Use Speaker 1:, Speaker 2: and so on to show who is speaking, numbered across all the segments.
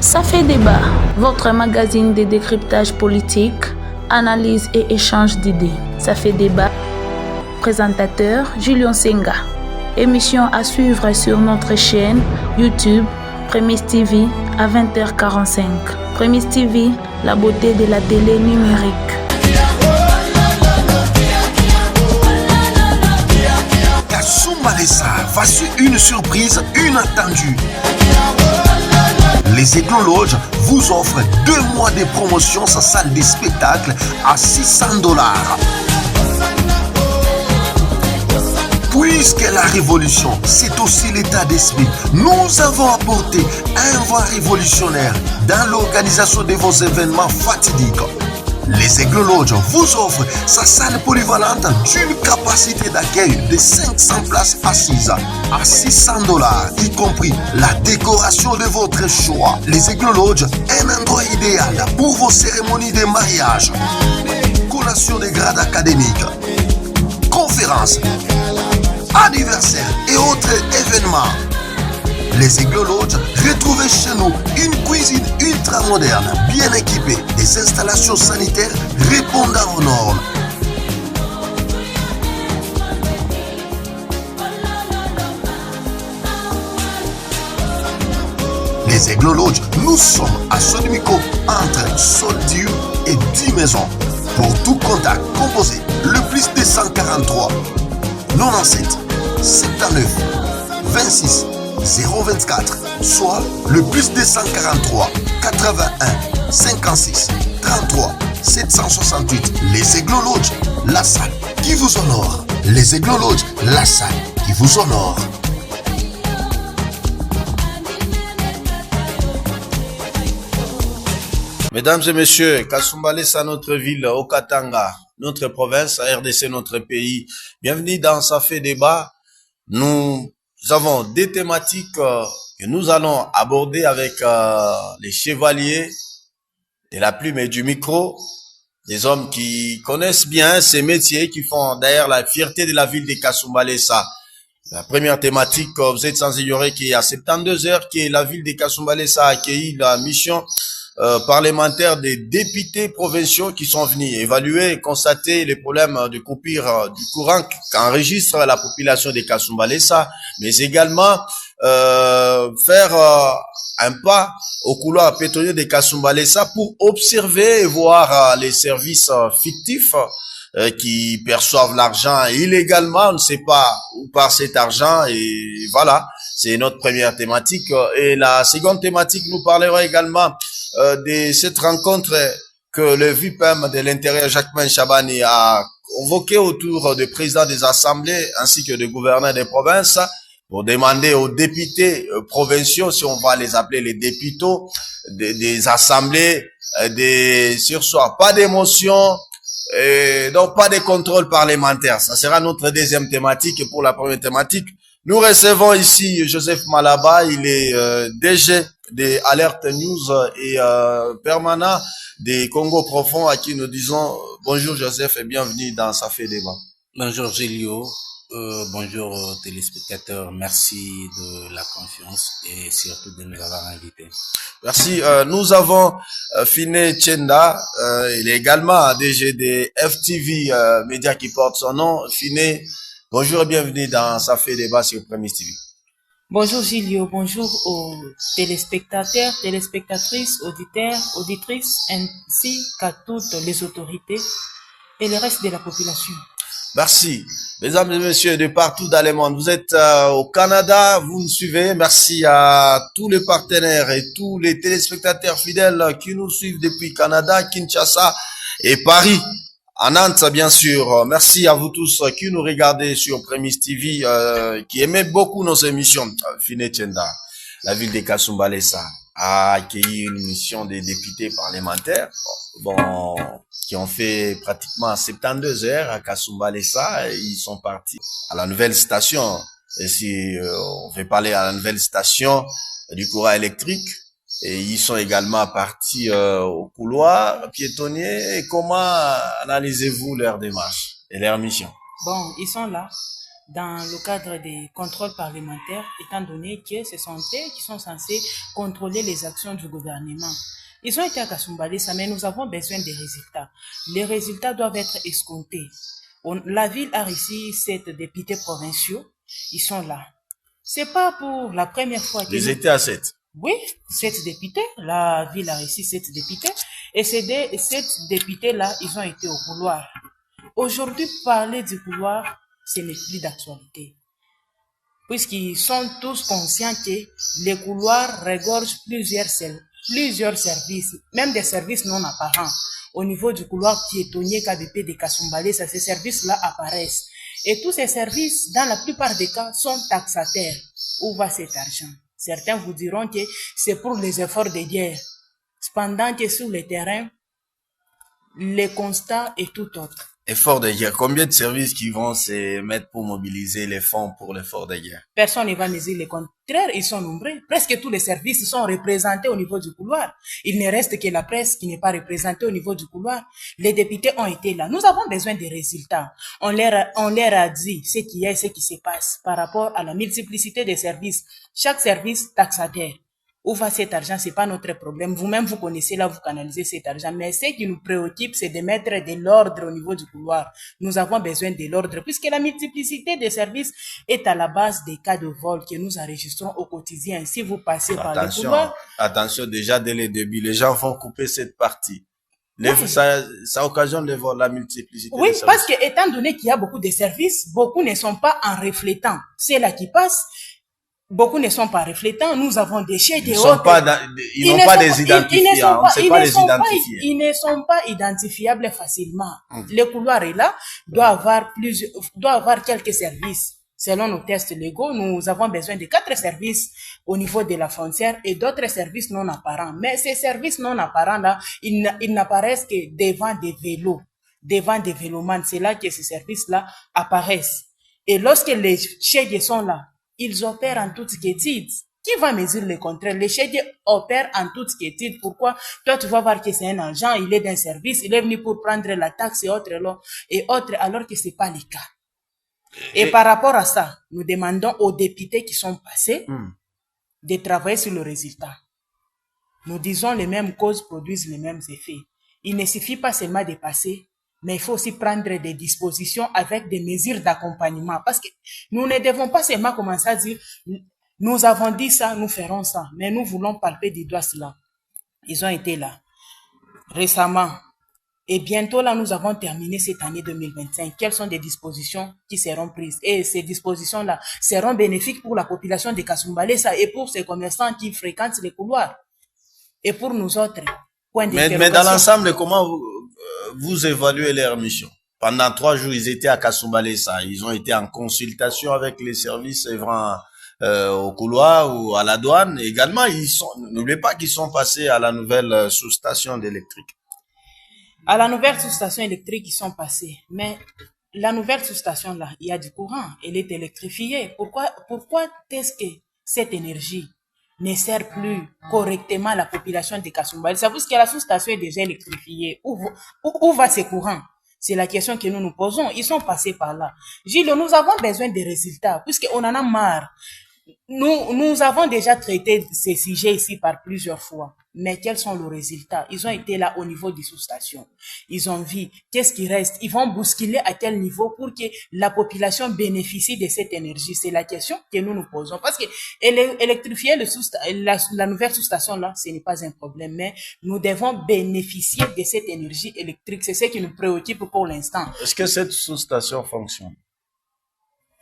Speaker 1: Ça fait débat, votre magazine de décryptage politique, analyse et échange d'idées. Ça fait débat. Présentateur Julien Senga. Émission à suivre sur notre chaîne YouTube Prémisse TV à 20h45. Prémisse TV, la beauté de la télé numérique.
Speaker 2: Kasumba Lessa, voici une surprise inattendue. Les Éclologes vous offrent 2 mois de promotion sa salle de spectacle à $600. Puisque la révolution, c'est aussi l'état d'esprit, nous avons apporté un vent révolutionnaire dans l'organisation de vos événements fatidiques. Les Éclologes vous offrent sa salle polyvalente d'une capacité d'accueil de 500 places assises à $600, y compris la décoration de votre choix. Les Éclologes, un endroit idéal pour vos cérémonies de mariage, collation de grades académiques, conférences, anniversaires et autres événements. Les Éclologes, retrouvez chez nous une cuisine ultra moderne, bien équipée, des installations sanitaires répondant aux normes. Les Éclologes, nous sommes à Sodimico, entre Soldieu et 10 maisons. Pour tout contact, composez le +243 97 79 26 024, soit le +243 81 56 33 768. Les Éclologes, la salle qui vous honore. Les Éclologes, la salle qui vous honore.
Speaker 3: Mesdames et messieurs, Kasumba Lessa, notre ville, Okatanga, notre province, RDC, notre pays. Bienvenue dans Ça fait débat. Nous avons des thématiques que nous allons aborder avec les chevaliers de la plume et du micro, des hommes qui connaissent bien ces métiers, qui font d'ailleurs la fierté de la ville de Kasumba Lessa. La première thématique, vous êtes sans ignorer qu'il y a 72 heures que la ville de Kasumba Lessa a accueilli la mission parlementaire des députés provinciaux qui sont venus évaluer et constater les problèmes de coupure du courant qu'enregistre la population de Kasumba Lessa, mais également faire un pas au couloir pétrolier de Kasumba Lessa pour observer et voir les services fictifs qui perçoivent l'argent illégalement. On ne sait pas où part cet argent et voilà, c'est notre première thématique. Et la seconde thématique, nous parlerons également de cette rencontre que le VIPM de l'intérieur, Jacquemain Chabani, a convoqué autour des présidents des assemblées ainsi que des gouverneurs des provinces pour demander aux députés provinciaux, si on va les appeler les députés, des assemblées, des sursoirs, pas d'émotion, donc pas de contrôle parlementaire. Ça sera notre deuxième thématique. Et pour la première thématique, nous recevons ici Joseph Malaba, il est DG des Alert News et permanent des Congo Profond, à qui nous disons bonjour Joseph et bienvenue dans Ça fait débat.
Speaker 4: Bonjour Gilio, bonjour aux téléspectateurs, merci de la confiance et surtout de nous avoir invités.
Speaker 3: Merci. Nous avons Finé Tchenda, il est également DG des FTV, média qui porte son nom. Finé, bonjour et bienvenue dans Ça fait débat sur Prémisse TV.
Speaker 5: Bonjour Gilio, bonjour aux téléspectateurs, téléspectatrices, auditeurs, auditrices, ainsi qu'à toutes les autorités et le reste de la population.
Speaker 3: Merci. Mesdames et messieurs de partout dans le monde, vous êtes au Canada, vous nous suivez. Merci à tous les partenaires et tous les téléspectateurs fidèles qui nous suivent depuis Canada, Kinshasa et Paris. À Nantes, bien sûr. Merci à vous tous qui nous regardez sur Prémisse TV, qui aimez beaucoup nos émissions. Finé Tchenda, la ville de Kasumba Lessa, a accueilli une mission des députés parlementaires, bon, qui ont fait pratiquement 72 heures à Kasumba Lessa. Ils sont partis à la nouvelle station. Et si on veut parler à la nouvelle station du courant électrique, et ils sont également partis au couloir piétonnier. Et comment analysez-vous leur démarche et leur mission?
Speaker 5: Bon, ils sont là. dans le cadre des contrôles parlementaires, étant donné que ce sont eux qui sont censés contrôler les actions du gouvernement. Ils ont été à Kasumbalesa, mais nous avons besoin des résultats. Les résultats doivent être escomptés. La ville a reçu 7 députés provinciaux. Ils sont là. C'est pas pour la première fois
Speaker 3: Ils étaient à 7.
Speaker 5: Oui, 7 députés. La ville a reçu 7 députés. Et ces 7 députés-là, ils ont été au couloir. Aujourd'hui, parler du couloir, ce n'est plus d'actualité. Puisqu'ils sont tous conscients que les couloirs regorgent plusieurs services, même des services non apparents. Au niveau du couloir piétonnier KBP de Kasumbalesa, ces services-là apparaissent. Et tous ces services, dans la plupart des cas, sont taxataires. Où va cet argent? Certains vous diront que c'est pour les efforts de guerre. Cependant que sur le terrain, les constats est tout autre.
Speaker 3: Effort de guerre. Combien de services qui vont se mettre pour mobiliser les fonds pour l'effort de guerre?
Speaker 5: Personne ne va me dire le contraire, ils sont nombreux. Presque tous les services sont représentés au niveau du couloir. Il ne reste que la presse qui n'est pas représentée au niveau du couloir. Les députés ont été là. Nous avons besoin des résultats. On leur a dit ce qui est, ce qui se passe par rapport à la multiplicité des services. Chaque service taxataire. Où va cet argent? C'est pas notre problème. Vous-même, vous connaissez là, vous canalisez cet argent. Mais ce qui nous préoccupe, c'est de mettre de l'ordre au niveau du couloir. Nous avons besoin de l'ordre puisque la multiplicité des services est à la base des cas de vol que nous enregistrons au quotidien. Si vous passez par le couloir...
Speaker 3: Attention, déjà dès le début, les gens vont couper cette partie. Ça occasionne de voir la multiplicité.
Speaker 5: Oui, parce que étant donné qu'il y a beaucoup de services, beaucoup ne sont pas en reflétant. C'est là qui passe. Beaucoup ne sont pas reflétants. Nous avons des chèques et autres.
Speaker 3: Ils n'ont pas des identifiants.
Speaker 5: Ils ne sont pas identifiables facilement. Le couloir est là, doit avoir quelques services. Selon nos tests légaux, nous avons besoin de 4 services au niveau de la frontière et d'autres services non apparents. Mais ces services non apparents-là, ils n'apparaissent que devant des vélos, devant des vélomans. C'est là que ces services-là apparaissent. Et lorsque les chèques sont là, ils opèrent en toute quiétude. Qui va me dire le contraire? Les chèques opèrent en toute quiétude. Pourquoi? Toi, tu vas voir que c'est un agent, il est d'un service, il est venu pour prendre la taxe et autres, alors que c'est pas le cas. Et par rapport à ça, nous demandons aux députés qui sont passés de travailler sur le résultat. Nous disons les mêmes causes produisent les mêmes effets. Il ne suffit pas seulement de passer, mais il faut aussi prendre des dispositions avec des mesures d'accompagnement. Parce que nous ne devons pas seulement commencer à dire, nous avons dit ça, nous ferons ça. Mais nous voulons palper du doigt cela. Ils ont été là récemment. Et bientôt là, nous avons terminé cette année 2025. Quelles sont les dispositions qui seront prises? Et ces dispositions-là seront bénéfiques pour la population de Kasumbalesa et pour ces commerçants qui fréquentent les couloirs. Et pour nous autres.
Speaker 3: Mais dans l'ensemble, comment vous évaluez leur mission? Pendant 3 jours, ils étaient à Kasumbalesa. Ils ont été en consultation avec les services œuvrant au couloir ou à la douane. Également, n'oubliez pas qu'ils sont passés à la nouvelle sous-station d'électrique.
Speaker 5: À la nouvelle sous-station électrique, ils sont passés. Mais la nouvelle sous-station là, il y a du courant. Elle est électrifiée. Pourquoi est-ce que cette énergie ne sert plus correctement à la population de Kasumbalesa? Parce que la sous-station est déjà électrifiée. Où va ce courant? C'est la question que nous nous posons. Ils sont passés par là. Gilles, nous avons besoin de résultats, puisqu'on en a marre. Nous avons déjà traité ces sujets ici par plusieurs fois. Mais quels sont les résultats? Ils ont été là au niveau des sous-stations. Ils ont vu qu'est-ce qui reste. Ils vont bousculer à quel niveau pour que la population bénéficie de cette énergie. C'est la question que nous nous posons. Parce que électrifier la nouvelle sous-station là, ce n'est pas un problème. Mais nous devons bénéficier de cette énergie électrique. C'est ce qui nous préoccupe pour l'instant.
Speaker 3: Est-ce que cette sous-station fonctionne?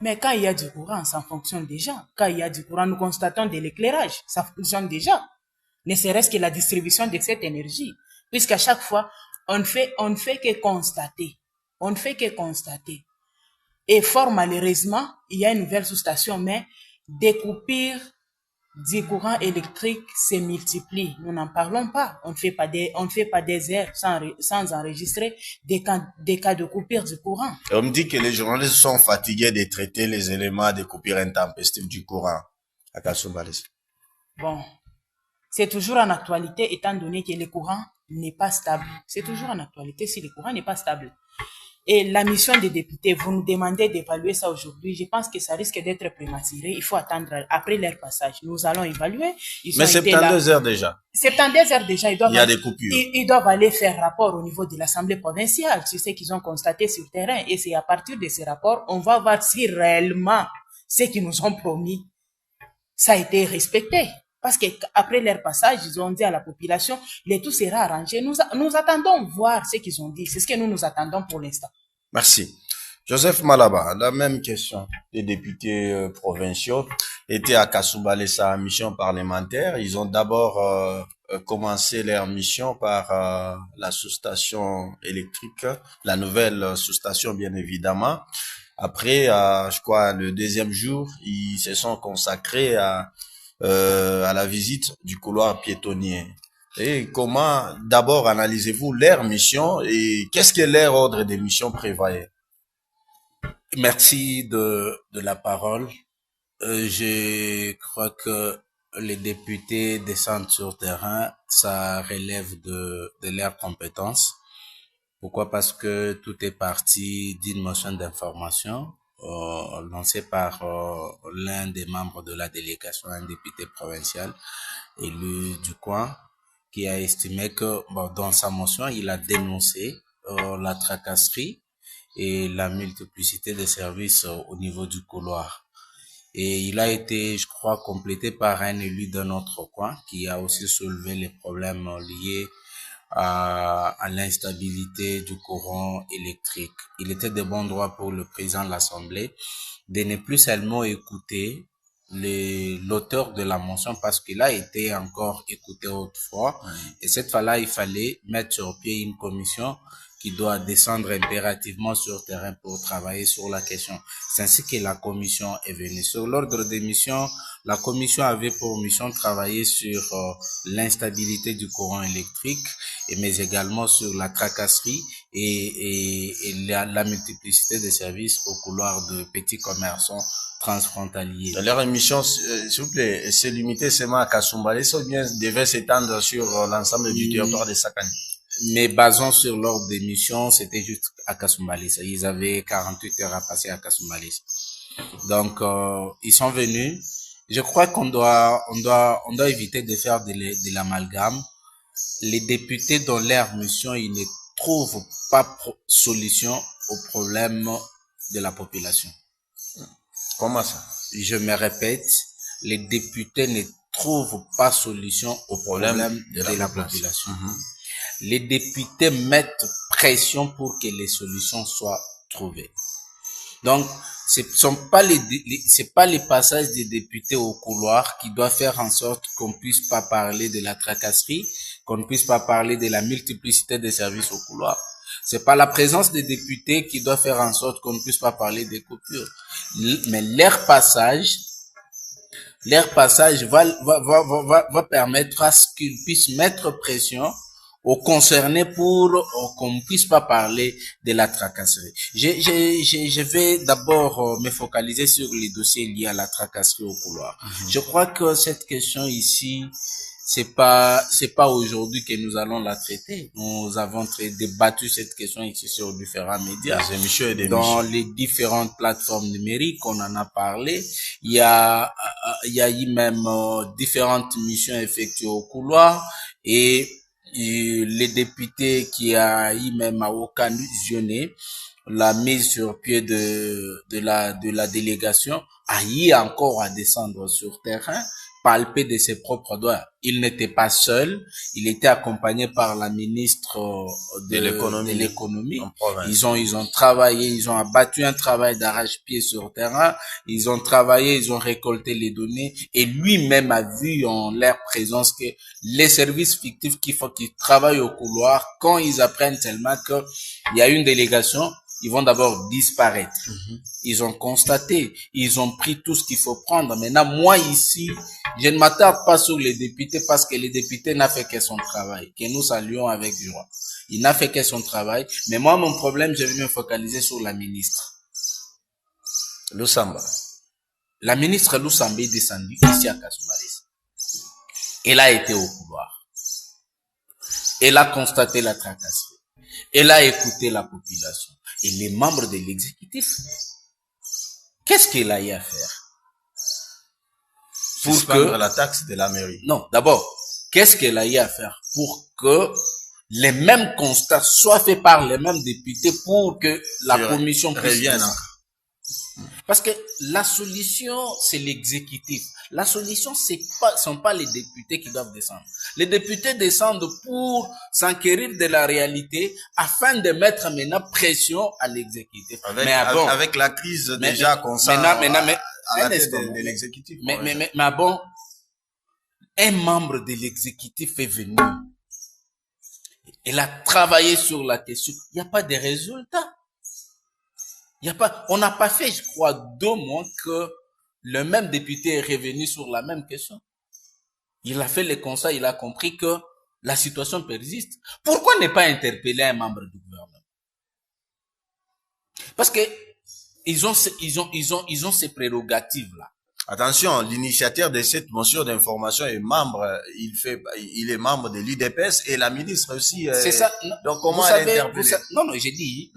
Speaker 5: Mais quand il y a du courant, ça fonctionne déjà. Quand il y a du courant, nous constatons de l'éclairage. Ça fonctionne déjà. Ne serait-ce que la distribution de cette énergie. Puisqu'à chaque fois, on ne fait que constater. On ne fait que constater. Et fort malheureusement, il y a une nouvelle sous-station, mais des coupures du courant électrique se multiplient. Nous n'en parlons pas. On ne fait pas des heures sans enregistrer des cas de coupure du courant.
Speaker 3: Et on me dit que les journalistes sont fatigués de traiter les éléments de coupure intempestive du courant à Kasumbalesa.
Speaker 5: Bon. C'est toujours en actualité, étant donné que le courant n'est pas stable. C'est toujours en actualité si le courant n'est pas stable. Et la mission des députés, vous nous demandez d'évaluer ça aujourd'hui. Je pense que ça risque d'être prématuré. Il faut attendre après leur passage. Nous allons évaluer.
Speaker 3: Mais 72 heures déjà.
Speaker 5: 72 heures déjà,
Speaker 3: il y a des coupures.
Speaker 5: Ils doivent aller faire rapport au niveau de l'Assemblée provinciale sur ce qu'ils ont constaté sur terrain. Et c'est à partir de ces rapports, on va voir si réellement ce qu'ils nous ont promis, ça a été respecté. Parce qu'après leur passage, ils ont dit à la population, le tout sera arrangé. Nous attendons voir ce qu'ils ont dit. C'est ce que nous attendons pour l'instant.
Speaker 3: Merci. Joseph Malaba, la même question. Les députés provinciaux étaient à Kasumbalesa, mission parlementaire. Ils ont d'abord commencé leur mission par la sous-station électrique, la nouvelle sous-station bien évidemment. Après, je crois, le deuxième jour, ils se sont consacrés à la visite du couloir piétonnier. Et comment, d'abord, analysez-vous leur mission et qu'est-ce que leur ordre de mission prévoyait?
Speaker 4: Merci de la parole. Je crois que les députés descendent sur terrain, ça relève de leurs compétences. Pourquoi? Parce que tout est parti d'une motion d'information lancée par l'un des membres de la délégation, un député provincial élu du coin, qui a estimé que dans sa motion, il a dénoncé la tracasserie et la multiplicité de services au niveau du couloir. Et il a été, je crois, complété par un élu d'un autre coin qui a aussi soulevé les problèmes liés à l'instabilité du courant électrique. Il était de bon droit pour le président de l'Assemblée de ne plus seulement écouter l'auteur de la motion parce qu'il a été encore écouté autrefois. Et cette fois-là, il fallait mettre sur pied une commission qui doit descendre impérativement sur terrain pour travailler sur la question. C'est ainsi que la commission est venue. Sur l'ordre des missions, la commission avait pour mission de travailler sur l'instabilité du courant électrique, mais également sur la tracasserie et la multiplicité des services au couloir de petits commerçants transfrontaliers.
Speaker 3: Leur émission, s'il vous plaît, c'est limité seulement à Kasumbalesa ou bien devait s'étendre sur l'ensemble du territoire de Sakani?
Speaker 4: Mais basant sur l'ordre d'émission, c'était juste à Kasumbalesa. Ils avaient 48 heures à passer à Kasumbalesa. Donc, ils sont venus. Je crois qu'on doit éviter de faire de l'amalgame. Les députés dans leur mission, ils ne trouvent pas solution au problème de la population.
Speaker 3: Comment ça?
Speaker 4: Je me répète, les députés ne trouvent pas solution au problème de la population. Les députés mettent pression pour que les solutions soient trouvées. Donc, c'est pas les passages des députés au couloir qui doivent faire en sorte qu'on puisse pas parler de la tracasserie, qu'on ne puisse pas parler de la multiplicité des services au couloir. C'est pas la présence des députés qui doit faire en sorte qu'on ne puisse pas parler des coupures. Mais leur passage va permettre à ce qu'ils puissent mettre pression aux concernés pour qu'on ne puisse pas parler de la tracasserie. Je vais d'abord me focaliser sur les dossiers liés à la tracasserie au couloir. Je crois que cette question ici, c'est pas aujourd'hui que nous allons la traiter. Nous avons débattu cette question ici sur différents médias. Dans les différentes plateformes numériques, on en a parlé. Il y a eu même différentes missions effectuées au couloir et les députés qui a eu même à occasionner la mise sur pied de la délégation a eu encore à descendre sur terrain, palper de ses propres doigts. Il n'était pas seul, il était accompagné par la ministre de l'économie. Ils ont travaillé, ils ont abattu un travail d'arrache-pied sur terrain, ils ont travaillé, ils ont récolté les données et lui-même a vu en leur présence que les services fictifs qu'ils travaillent au couloir, quand ils apprennent seulement qu'il y a une délégation, ils vont d'abord disparaître. Ils ont constaté, ils ont pris tout ce qu'il faut prendre. Maintenant, moi ici, je ne m'attarde pas sur les députés parce que les députés n'a fait que son travail, que nous saluons avec joie. Il n'a fait que son travail. Mais moi, mon problème, je vais me focaliser sur la ministre.
Speaker 3: Lusamba.
Speaker 4: La ministre Lusamba est descendue ici à Kasumbalesa. Elle a été au couloir. Elle a constaté la tracasserie. Elle a écouté la population. Et les membres de l'exécutif, qu'est-ce qu'il a eu à faire?
Speaker 3: Pour que la taxe de la mairie.
Speaker 4: Non, d'abord, qu'est-ce qu'elle a eu à faire pour que les mêmes constats soient faits par les mêmes députés pour que la commission
Speaker 3: revienne?
Speaker 4: Parce que la solution, c'est l'exécutif. La solution, sont pas les députés qui doivent descendre. Les députés descendent pour s'enquérir de la réalité afin de mettre maintenant pression à l'exécutif.
Speaker 3: Avec la crise déjà qu'on sent à la tête de l'exécutif.
Speaker 4: Mais bon, un membre de l'exécutif est venu. Il a travaillé sur la question. Il n'y a pas de résultat. On n'a pas fait, je crois, 2 mois que le même député est revenu sur la même question. Il a fait le constat, il a compris que la situation persiste. Pourquoi ne pas interpeller un membre du gouvernement? Parce que ils ont ces prérogatives-là.
Speaker 3: Attention, l'initiateur de cette motion d'information est membre, il est membre de l'UDPS et la ministre aussi.
Speaker 4: C'est ça.
Speaker 3: Donc comment interpeller?
Speaker 4: Non, j'ai dit,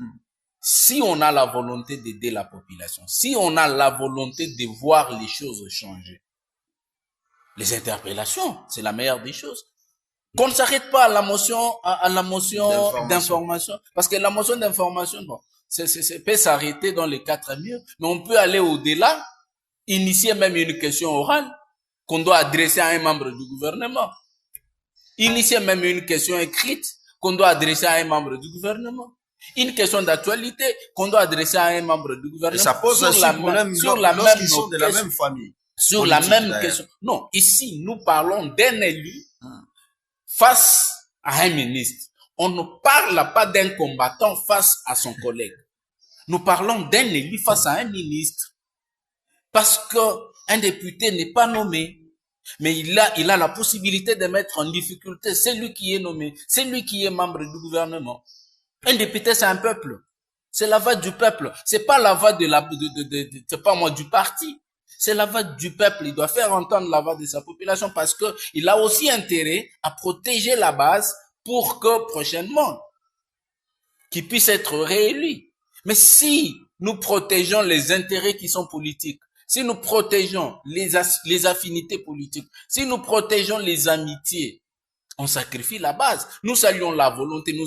Speaker 4: si on a la volonté d'aider la population, si on a la volonté de voir les choses changer, les interpellations, c'est la meilleure des choses. Qu'on ne s'arrête pas à la motion d'information. Parce que la motion d'information, bon, peut s'arrêter dans les 4 murs, mais on peut aller au-delà, initier même une question orale qu'on doit adresser à un membre du gouvernement. Initier même une question écrite qu'on doit adresser à un membre du gouvernement. Une question d'actualité qu'on doit adresser à un membre du gouvernement.
Speaker 3: Et ça pose aussi problème lorsqu'ils sont de la même famille.
Speaker 4: Sur la même question. Non, ici, nous parlons d'un élu face à un ministre. On ne parle pas d'un combattant face à son collègue. Nous parlons d'un élu face à un ministre. Parce que un député n'est pas nommé. Mais il a la possibilité de mettre en difficulté celui qui est nommé, celui qui est membre du gouvernement. Un député, c'est un peuple. C'est la voix du peuple. C'est pas la voix c'est pas moi, du parti. C'est la voix du peuple. Il doit faire entendre la voix de sa population parce que il a aussi intérêt à protéger la base pour que prochainement, qu'il puisse être réélu. Mais si nous protégeons les intérêts qui sont politiques, si nous protégeons les affinités politiques, si nous protégeons les amitiés, on sacrifie la base. Nous saluons la volonté, nous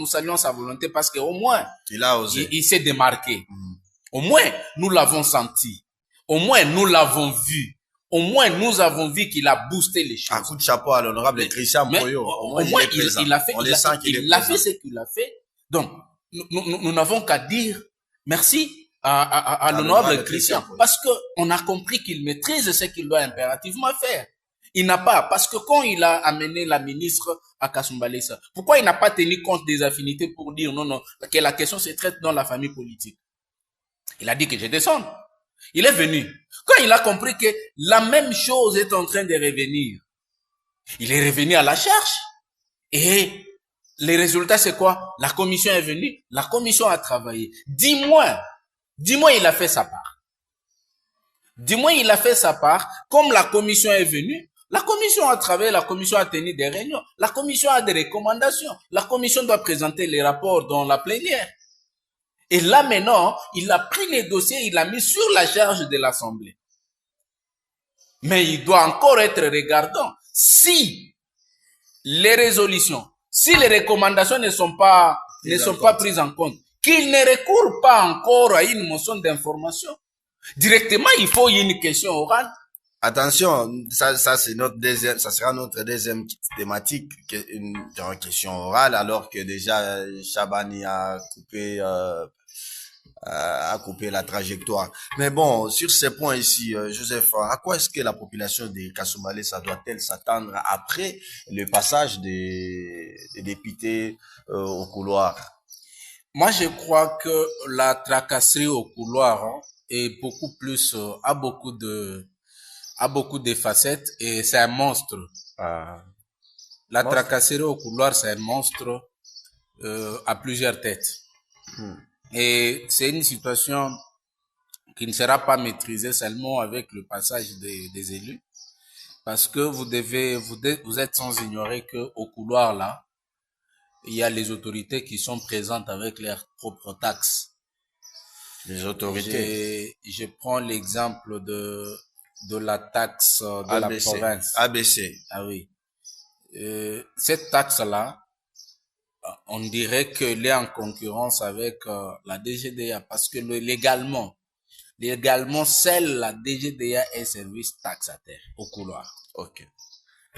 Speaker 4: saluons sa volonté parce qu'au moins,
Speaker 3: il a osé.
Speaker 4: Il s'est démarqué. Au moins, nous l'avons senti. Au moins, nous l'avons vu. Au moins, nous avons vu qu'il a boosté les choses.
Speaker 3: Un coup de chapeau à l'honorable Christian Poyo.
Speaker 4: Au moins, il a fait ce qu'il a fait. Donc, nous n'avons qu'à dire merci à l'honorable Christian. Parce que on a compris qu'il maîtrise ce qu'il doit impérativement faire. Il n'a pas, parce que quand il a amené la ministre à Kasumbalesa, pourquoi il n'a pas tenu compte des affinités pour dire non, que la question se traite dans la famille politique? Il a dit que je descends. Il est venu. Quand il a compris que la même chose est en train de revenir, il est revenu à la charge. Et les résultats, c'est quoi? La commission est venue, la commission a travaillé. 10 mois, il a fait sa part. 10 mois, il a fait sa part. Comme la commission est venue, la commission a travaillé, la commission a tenu des réunions, la commission a des recommandations, la commission doit présenter les rapports dans la plénière. Et là maintenant, il a pris les dossiers, il l'a mis sur la charge de l'Assemblée. Mais il doit encore être regardant. Si les résolutions, si les recommandations ne sont pas prises en compte, qu'il ne recourt pas encore à une motion d'information. Directement, il faut une question orale.
Speaker 3: Attention, ça c'est ça sera notre deuxième thématique, une question orale, alors que déjà Chabani a coupé la trajectoire. Mais bon, sur ces points ici, Joseph, à quoi est-ce que la population de Kasumbalesa doit-elle s'attendre après le passage des députés au couloir?
Speaker 4: Moi, je crois que la tracasserie au couloir est beaucoup plus, a beaucoup de facettes et c'est un monstre. La tracasserie au couloir, c'est un monstre à plusieurs têtes. Et c'est une situation qui ne sera pas maîtrisée seulement avec le passage des élus. Parce que vous êtes sans ignorer que au couloir là, il y a les autorités qui sont présentes avec leurs propres taxes.
Speaker 3: Les autorités.
Speaker 4: Je prends l'exemple de la taxe de
Speaker 3: ABC,
Speaker 4: la province.
Speaker 3: ABC.
Speaker 4: Ah oui. Cette taxe-là, on dirait qu'elle est en concurrence avec la DGDA parce que légalement, seule la DGDA est service taxataire au couloir.
Speaker 3: Ok.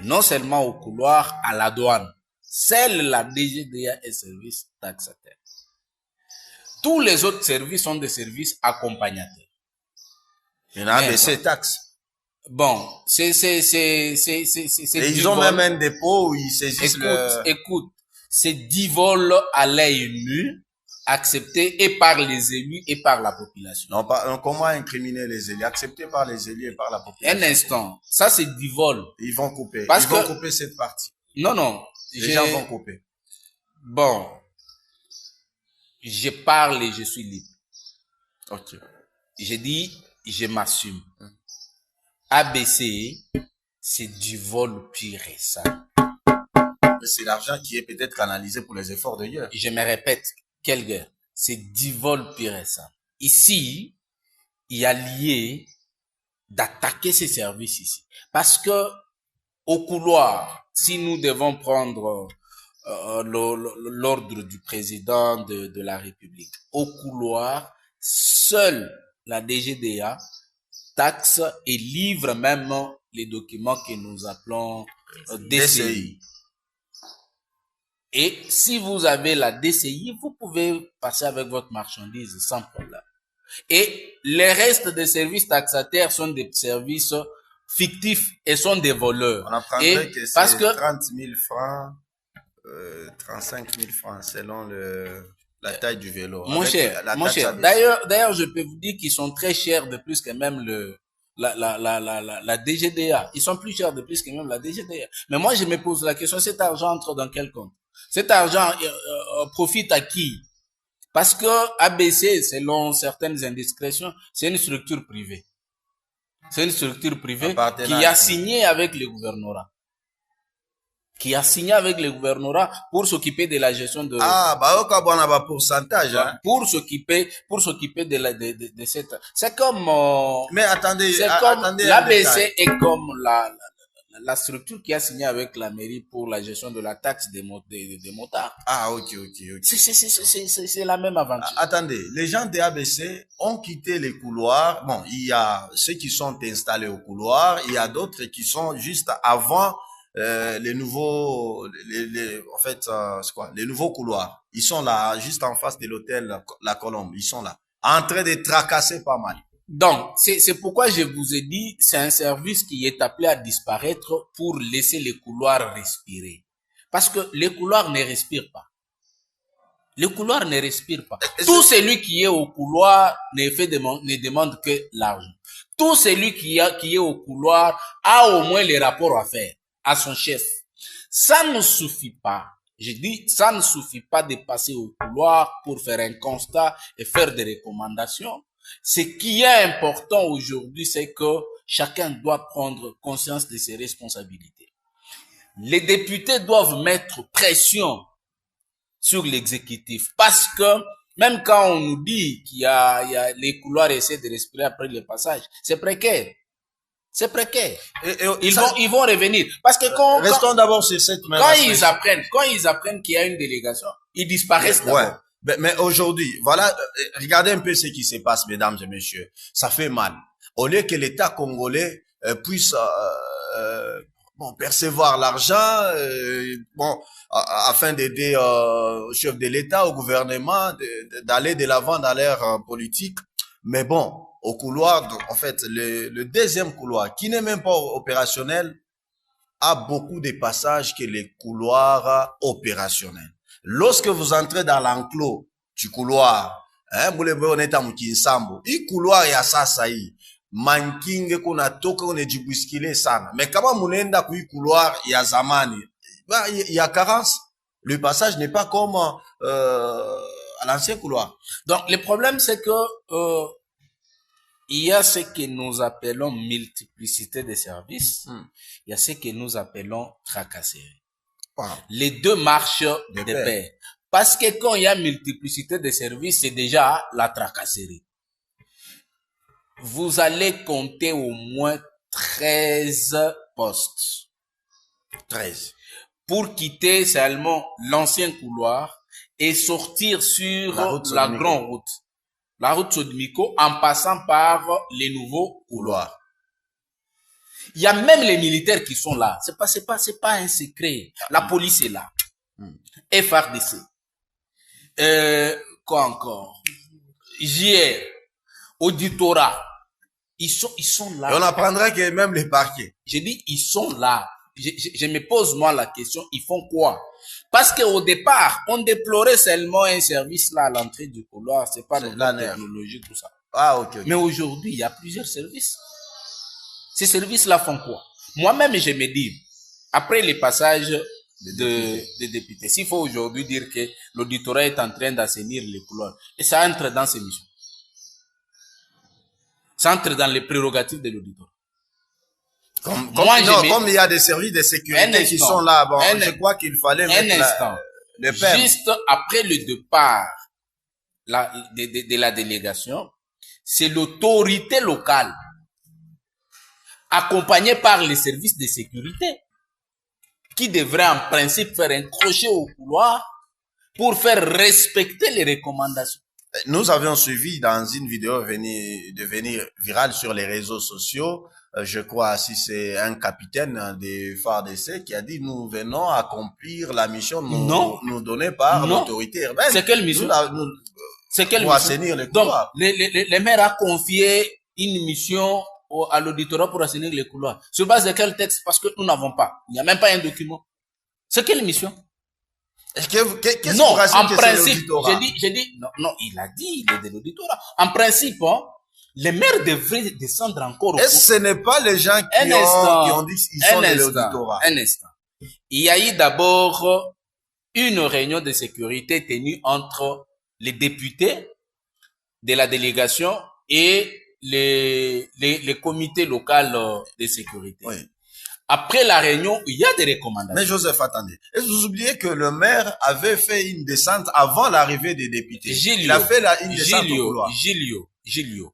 Speaker 4: Non seulement au couloir, à la douane. Seule la DGDA est service taxataire. Tous les autres services sont des services accompagnateurs.
Speaker 3: Il y en a ABC taxe.
Speaker 4: Bon, c'est
Speaker 3: Et ils ont même un dépôt où ils saisissent
Speaker 4: Écoute, c'est 10 vols à l'œil nu, acceptés et par les élus et par la population.
Speaker 3: Non, comment incriminer les élus? Acceptés par les élus et par la population.
Speaker 4: Un instant, ça c'est 10 vols.
Speaker 3: Ils vont couper.
Speaker 4: Parce
Speaker 3: ils vont couper cette partie.
Speaker 4: Non.
Speaker 3: Les gens vont couper.
Speaker 4: Bon, je parle et je suis libre.
Speaker 3: Ok.
Speaker 4: Je dis, je m'assume. ABC, c'est du vol pur et simple.
Speaker 3: C'est l'argent qui est peut-être canalisé pour les efforts de guerre.
Speaker 4: Je me répète, quelle guerre? C'est du vol pur et simple. Ici, il y a lié d'attaquer ces services ici. Parce que, au couloir, si nous devons prendre l'ordre du président de la République, au couloir, seule la DGDA taxe et livre même les documents que nous appelons DCI. Et si vous avez la DCI, vous pouvez passer avec votre marchandise sans problème. Et les restes des services taxataires sont des services fictifs et sont des voleurs.
Speaker 3: On apprendrait que c'est 30 000 francs, 35 000 francs selon la taille du vélo.
Speaker 4: Mon cher, d'ailleurs, je peux vous dire qu'ils sont très chers de plus que même la DGDA. Ils sont plus chers de plus que même la DGDA. Mais moi, je me pose la question, cet argent entre dans quel compte? Cet argent profite à qui? Parce que ABC, selon certaines indiscrétions, c'est une structure privée. C'est une structure privée qui a signé avec le gouvernorat. Pour s'occuper de la gestion de...
Speaker 3: pourcentage, hein.
Speaker 4: Pour s'occuper de cette... C'est comme...
Speaker 3: Mais attendez,
Speaker 4: l'ABC est comme la structure qui a signé avec la mairie pour la gestion de la taxe des motards.
Speaker 3: Ah, ok.
Speaker 4: C'est la même aventure.
Speaker 3: Attendez, les gens de ABC ont quitté les couloirs. Bon, il y a ceux qui sont installés au couloir, il y a d'autres qui sont juste avant les nouveaux, les nouveaux couloirs. Ils sont là, juste en face de l'hôtel La Colombe. Ils sont là, en train de tracasser pas mal.
Speaker 4: Donc, c'est pourquoi je vous ai dit, c'est un service qui est appelé à disparaître pour laisser les couloirs respirer. Parce que les couloirs ne respirent pas. Tout celui qui est au couloir ne demande que l'argent. Tout celui qui est au couloir a au moins les rapports à faire à son chef. Ça ne suffit pas. Je dis, ça ne suffit pas de passer au couloir pour faire un constat et faire des recommandations. Ce qui est important aujourd'hui, c'est que chacun doit prendre conscience de ses responsabilités. Les députés doivent mettre pression sur l'exécutif parce que même quand on nous dit qu'il y a les couloirs essaient de respirer après le passage, c'est précaire. Ils vont revenir parce que
Speaker 3: restons d'abord sur cette même
Speaker 4: quand ils apprennent qu'il y a une délégation, ils disparaissent d'abord.
Speaker 3: Ouais. Mais aujourd'hui, voilà, regardez un peu ce qui se passe, mesdames et messieurs. Ça fait mal. Au lieu que l'État congolais puisse percevoir l'argent, afin d'aider au chef de l'État, au gouvernement, d'aller de l'avant dans leur politique. Mais bon, au couloir, en fait, le deuxième couloir, qui n'est même pas opérationnel, a beaucoup de passages que les couloirs opérationnels. Lorsque vous entrez dans l'enclos du couloir, hii couloir ya sasa hii mankinge kuna toka unajibuskile sana, mais kama munaenda kui couloir ya zamani, il y a carence. Le passage n'est pas comme à l'ancien couloir.
Speaker 4: Donc le problème c'est que il y a ce que nous appelons multiplicité de services, il y a ce que nous appelons tracasserie. Les deux marchent de pair. Parce que quand il y a multiplicité de services, c'est déjà la tracasserie. Vous allez compter au moins 13 postes.
Speaker 3: 13.
Speaker 4: Pour quitter seulement l'ancien couloir et sortir sur la grande route. La route Sodimico en passant par les nouveaux couloirs. Il y a même les militaires qui sont là. C'est pas un secret. La police est là. FRDC. Quoi encore? JR. Auditorat. Ils sont là.
Speaker 3: Et on apprendra que même les parquets.
Speaker 4: J'ai dit, ils sont là. Je me pose moi la question, ils font quoi? Parce qu'au départ, on déplorait seulement un service là à l'entrée du couloir. C'est pas la technologie, tout ça.
Speaker 3: Ah, ok.
Speaker 4: Mais aujourd'hui, il y a plusieurs services. Ces services-là font quoi? Moi-même, je me dis, après les passages des députés, s'il faut aujourd'hui dire que l'auditorat est en train d'assainir les couloirs, et ça entre dans ses missions. Ça entre dans les prérogatives de l'auditorat.
Speaker 3: Comme il y a des services de sécurité qui sont là, bon, je crois qu'il fallait mettre le PEM.
Speaker 4: Juste après le départ de la délégation, c'est l'autorité locale, accompagnée par les services de sécurité, qui devrait en principe faire un crochet au couloir pour faire respecter les recommandations.
Speaker 3: Nous avions suivi dans une vidéo devenir virale sur les réseaux sociaux, je crois si c'est un capitaine des FARDC qui a dit nous venons accomplir la mission nous donnée par l'autorité urbaine.
Speaker 4: C'est quelle mission? C'est quelle
Speaker 3: pour
Speaker 4: mission?
Speaker 3: assainir les couloirs.
Speaker 4: Donc, les maires a confié une mission à l'auditorat pour assainir les couloirs. Sur base de quel texte? Parce que nous n'avons pas. Il n'y a même pas un document. C'est quelle mission?
Speaker 3: Qu'est-ce
Speaker 4: non,
Speaker 3: que
Speaker 4: en principe, j'ai dit, non, il a dit, il est de l'auditorat. En principe, les maires devraient descendre encore.
Speaker 3: Est-ce que ce n'est pas les gens qui ont dit qu'ils sont de l'auditorat?
Speaker 4: Un instant. Il y a eu d'abord une réunion de sécurité tenue entre les députés de la délégation et les comités locaux de sécurité. Oui. Après la réunion, il y a des recommandations.
Speaker 3: Mais Joseph, attendez. Est-ce que vous oubliez que le maire avait fait une descente avant l'arrivée des députés? Il a fait une descente au couloir.
Speaker 4: Gilio.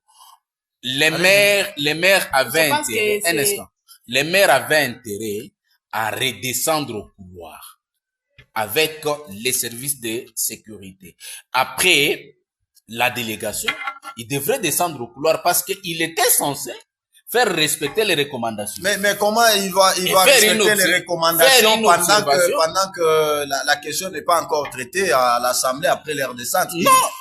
Speaker 4: Les maires avaient intérêt, un instant. Les maires avaient intérêt à redescendre au couloir avec les services de sécurité. Après la délégation, il devrait descendre au couloir parce qu'il était censé faire respecter les recommandations.
Speaker 3: Mais comment il va respecter les recommandations pendant que la question n'est pas encore traitée à l'Assemblée après leur descente?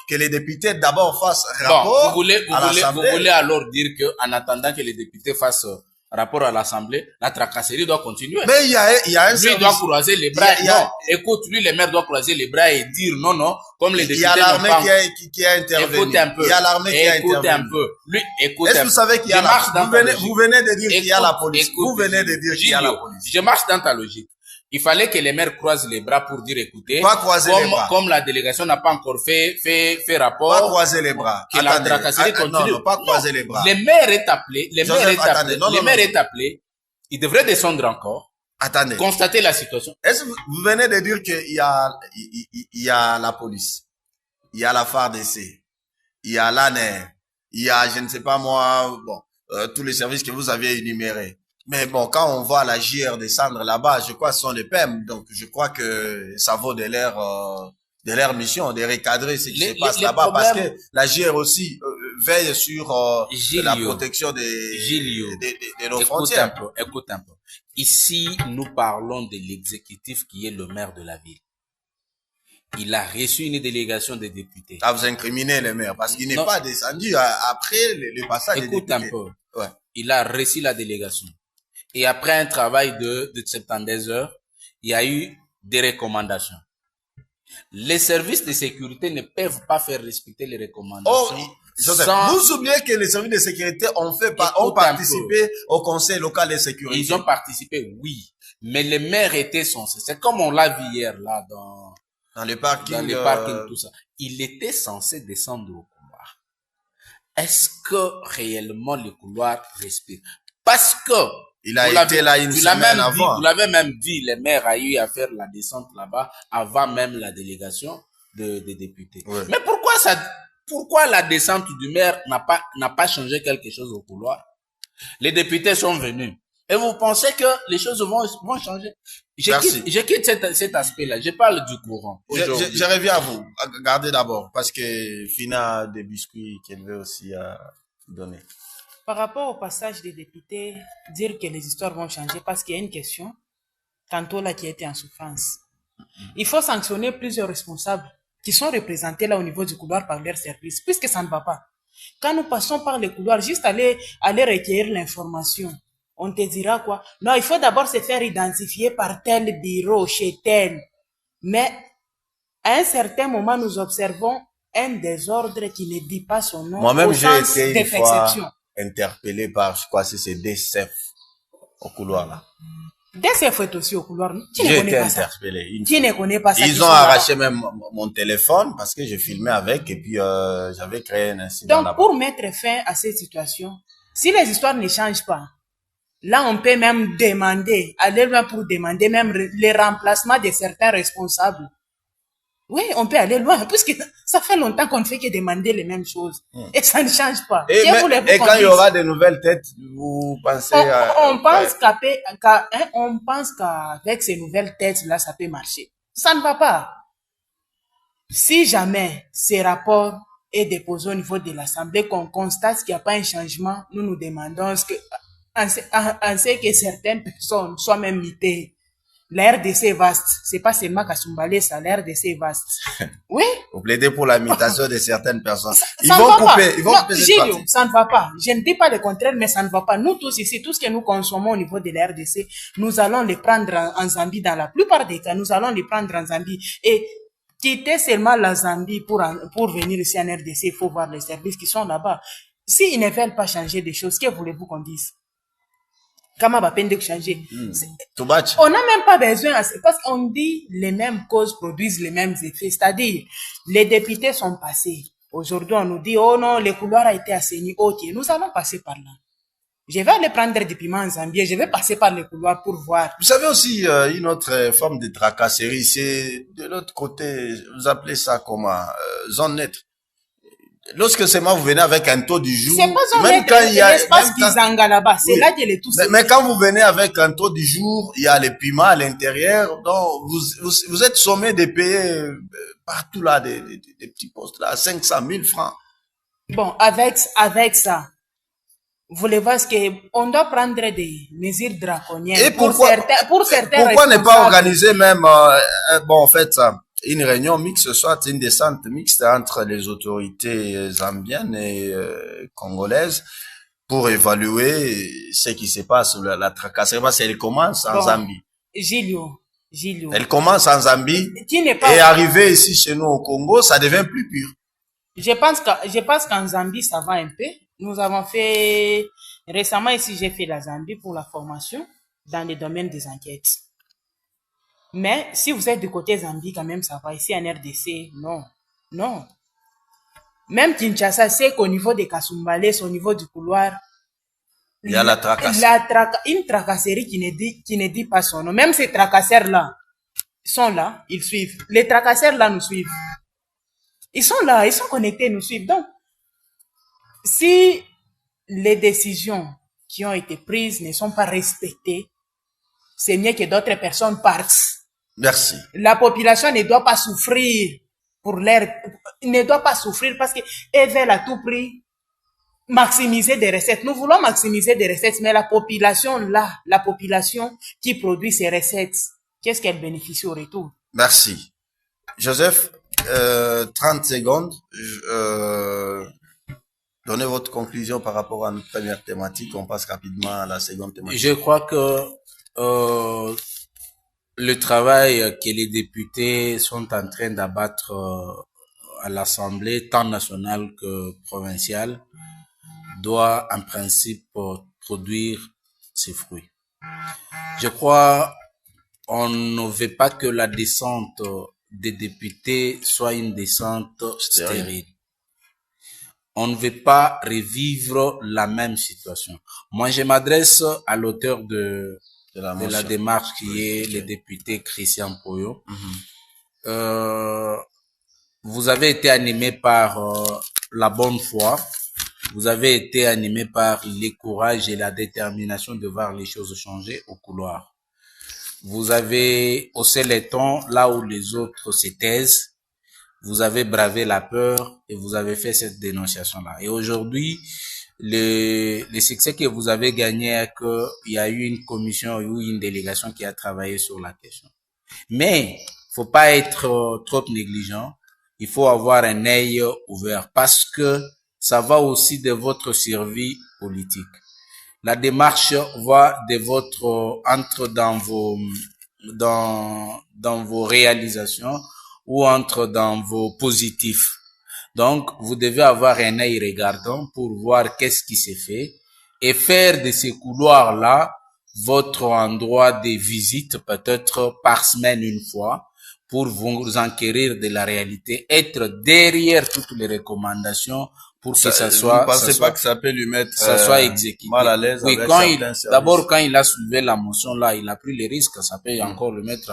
Speaker 3: Que les députés d'abord fassent rapport à l'Assemblée.
Speaker 4: Vous voulez alors dire que en attendant que les députés fassent rapport à l'Assemblée, la tracasserie doit continuer.
Speaker 3: Mais il y a un
Speaker 4: lui doit croiser les bras. Non, écoute, lui, les maires doivent croiser les bras et dire non, comme les députés.
Speaker 3: Il y a l'armée qui a intervenu.
Speaker 4: Écoute un peu.
Speaker 3: Il y a l'armée qui a intervenu.
Speaker 4: Écoute un peu. Lui, écoute un peu.
Speaker 3: Est-ce que vous savez qu'il y a vous venez de dire qu'il y a la police. Vous venez de dire qu'il y a la police.
Speaker 4: Je marche dans ta logique. Il fallait que les maires croisent les bras pour dire écoutez, comme la délégation n'a pas encore fait rapport.
Speaker 3: Pas croiser les bras.
Speaker 4: Que la tracasserie continue.
Speaker 3: Non, pas croiser les bras.
Speaker 4: Les maires est appelé, il devrait descendre encore.
Speaker 3: Attendez.
Speaker 4: Constater la situation.
Speaker 3: Est-ce que vous venez de dire qu'il y a la police, il y a la FARDC, il y a l'ANER, il y a, je ne sais pas moi, tous les services que vous avez énumérés. Mais bon, quand on voit la JR descendre là-bas, je crois que ce sont les PEM. Donc, je crois que ça vaut de leur mission, de recadrer ce qui se passe là-bas. Parce que la JR aussi veille sur la protection de nos frontières.
Speaker 4: Écoute un peu. Ici, nous parlons de l'exécutif qui est le maire de la ville. Il a reçu une délégation de députés.
Speaker 3: Ah, vous incriminez les maires parce qu'il n'est pas descendu après le passage des députés.
Speaker 4: Écoute un peu. Ouais. Il a reçu la délégation. Et après un travail de 72 heures, il y a eu des recommandations. Les services de sécurité ne peuvent pas faire respecter les recommandations.
Speaker 3: Joseph, vous oubliez que les services de sécurité ont participé au conseil local de sécurité.
Speaker 4: Ils ont participé, oui. Mais les maires étaient censés. C'est comme on l'a vu hier, là,
Speaker 3: dans les parkings,
Speaker 4: tout ça. Il était censé descendre au couloir. Est-ce que réellement le couloir respire? Parce que
Speaker 3: Il a été là une semaine avant.
Speaker 4: Vous l'avez même dit, le maire a eu à faire la descente là-bas avant même la délégation des députés.
Speaker 3: Oui.
Speaker 4: Mais pourquoi la descente du maire n'a pas changé quelque chose au couloir? Les députés sont venus. Et vous pensez que les choses vont changer? Je quitte cet aspect-là. Je parle du courant.
Speaker 3: Je reviens à vous. Regardez d'abord, parce que Fina a des biscuits qu'elle veut aussi donner.
Speaker 5: Par rapport au passage des députés, dire que les histoires vont changer, parce qu'il y a une question, tantôt là, qui a été en souffrance. Il faut sanctionner plusieurs responsables qui sont représentés là au niveau du couloir par leur service, puisque ça ne va pas. Quand nous passons par les couloirs, juste aller recueillir l'information, on te dira quoi? Non, il faut d'abord se faire identifier par tel bureau, chez tel. Mais à un certain moment, nous observons un désordre qui ne dit pas son nom.
Speaker 3: Moi-même,
Speaker 5: au
Speaker 3: j'ai
Speaker 5: sens
Speaker 3: été
Speaker 5: de
Speaker 3: une fois
Speaker 5: perception.
Speaker 3: interpellé par, je crois, si c'est DCF au couloir là.
Speaker 5: DCF est aussi au couloir. Qui ne
Speaker 3: J'ai
Speaker 5: connaît
Speaker 3: été
Speaker 5: pas ça?
Speaker 3: interpellé.
Speaker 5: Qui ne connaît pas ça?
Speaker 3: Ils ont arraché même mon téléphone parce que je filmais avec et puis j'avais créé un incident là-bas.
Speaker 5: Donc, pour mettre fin à cette situation, si les histoires ne changent pas, là, on peut même demander, aller loin pour demander même le remplacement de certains responsables. Oui, on peut aller loin, puisque ça fait longtemps qu'on ne fait que demander les mêmes choses. Et ça ne change pas.
Speaker 3: Et quand il y aura de nouvelles têtes, vous pensez
Speaker 5: on pense qu'avec ces nouvelles têtes-là, ça peut marcher. Ça ne va pas. Si jamais ces rapports est déposé au niveau de l'Assemblée, qu'on constate qu'il n'y a pas un changement, nous demandons en ce que certaines personnes soient même mitées. La RDC est vaste. C'est pas seulement Kasumbalé, ça, la RDC est vaste. Oui.
Speaker 3: Vous plaidez pour la mutation de certaines personnes. Ils
Speaker 5: Ça
Speaker 3: vont
Speaker 5: ne va
Speaker 3: couper,
Speaker 5: pas.
Speaker 3: ils vont
Speaker 5: Non,
Speaker 3: couper cette
Speaker 5: Gilles,
Speaker 3: partie.
Speaker 5: ça ne va pas. Je ne dis pas le contraire, mais ça ne va pas. Nous tous ici, tout ce que nous consommons au niveau de la RDC, nous allons les prendre en Zambie dans la plupart des cas. Nous allons les prendre en Zambie. Et quitter seulement la Zambie pour venir ici en RDC, il faut voir les services qui sont là-bas. S'ils ne veulent pas changer des choses, que voulez-vous qu'on dise? Comment va peine de changer? On n'a même pas besoin, parce qu'on dit les mêmes causes produisent les mêmes effets. C'est-à-dire, les députés sont passés. Aujourd'hui, on nous dit, oh non, le couloir a été assaini. Ok, nous allons passer par là. Je vais aller prendre des piments en Zambie, je vais passer par le couloir pour voir.
Speaker 3: Vous savez aussi, une autre forme de tracasserie, c'est de l'autre côté, vous appelez ça comment? Zone neutre. Lorsque seulement vous venez avec un taux du jour,
Speaker 5: c'est pas
Speaker 3: même quand il y a
Speaker 5: l'espace Kizanga là-bas, c'est
Speaker 3: oui.
Speaker 5: là qu'il est tout.
Speaker 3: Mais quand vous venez avec un taux du jour, il y a les piments à l'intérieur, donc vous êtes sommé de payer partout là des petits postes là, 500 000 francs.
Speaker 5: Bon, avec ça, vous voulez voir ce que on doit prendre des mesures draconiennes.
Speaker 3: Et
Speaker 5: pourquoi
Speaker 3: ne pas organiser même bon en fait une réunion mixte, soit une descente mixte entre les autorités zambiennes et congolaises pour évaluer ce qui se passe, la tracasserie, parce qu'elle commence en Zambie.
Speaker 5: Gilio.
Speaker 3: Elle commence en Zambie et arrivée ici chez nous au Congo, ça devient plus pur.
Speaker 5: Je pense qu'en Zambie, ça va un peu. Nous avons fait, récemment ici, j'ai fait la Zambie pour la formation dans le domaine des enquêtes. Mais si vous êtes du côté Zambie, quand même, ça va. Ici en RDC, non. Même Kinshasa, c'est qu'au niveau des Kasumbalé, au niveau du couloir,
Speaker 3: il y a la tracasserie.
Speaker 5: Une tracasserie qui ne dit pas son nom. Même ces tracasseurs-là, ils sont là, ils suivent. Les tracasseurs-là nous suivent. Ils sont là, ils sont connectés, ils nous suivent. Donc, si les décisions qui ont été prises ne sont pas respectées, c'est mieux que d'autres personnes partent.
Speaker 3: Merci.
Speaker 5: La population ne doit pas souffrir ne doit pas souffrir parce qu'elle veut à tout prix maximiser des recettes. Nous voulons maximiser des recettes, mais la population qui produit ces recettes, qu'est-ce qu'elle bénéficie au retour?
Speaker 3: Merci. Joseph, 30 secondes. Donnez votre conclusion par rapport à notre première thématique. On passe rapidement à la seconde thématique.
Speaker 4: Je crois que le travail que les députés sont en train d'abattre à l'Assemblée, tant nationale que provinciale, doit en principe produire ses fruits. Je crois on ne veut pas que la descente des députés soit une descente stérile. on ne veut pas revivre la même situation. Moi, je m'adresse à l'auteur de la démarche qui est le député Christian Poyo. Vous avez été animé par la bonne foi. Vous avez été animé par le courage et la détermination de voir les choses changer au couloir. Vous avez haussé les tons là où les autres se taisent. Vous avez bravé la peur et vous avez fait cette dénonciation-là. Et aujourd'hui, le succès que vous avez gagné est qu'il y a eu une commission ou une délégation qui a travaillé sur la question. Mais, faut pas être trop négligent. Il faut avoir un œil ouvert parce que ça va aussi de votre survie politique. La démarche va de votre entre dans vos réalisations ou entre dans vos positifs. Donc, vous devez avoir un œil regardant pour voir qu'est-ce qui s'est fait et faire de ces couloirs-là votre endroit de visite peut-être par semaine une fois pour vous enquérir de la réalité, être derrière toutes les recommandations pour que ça soit...
Speaker 3: Vous ne pensez pas que ça peut lui mettre
Speaker 4: ça soit exécuté.
Speaker 3: Mal à l'aise?
Speaker 4: Oui, d'abord, quand il a soulevé la motion là, il a pris les risques, ça peut encore le mettre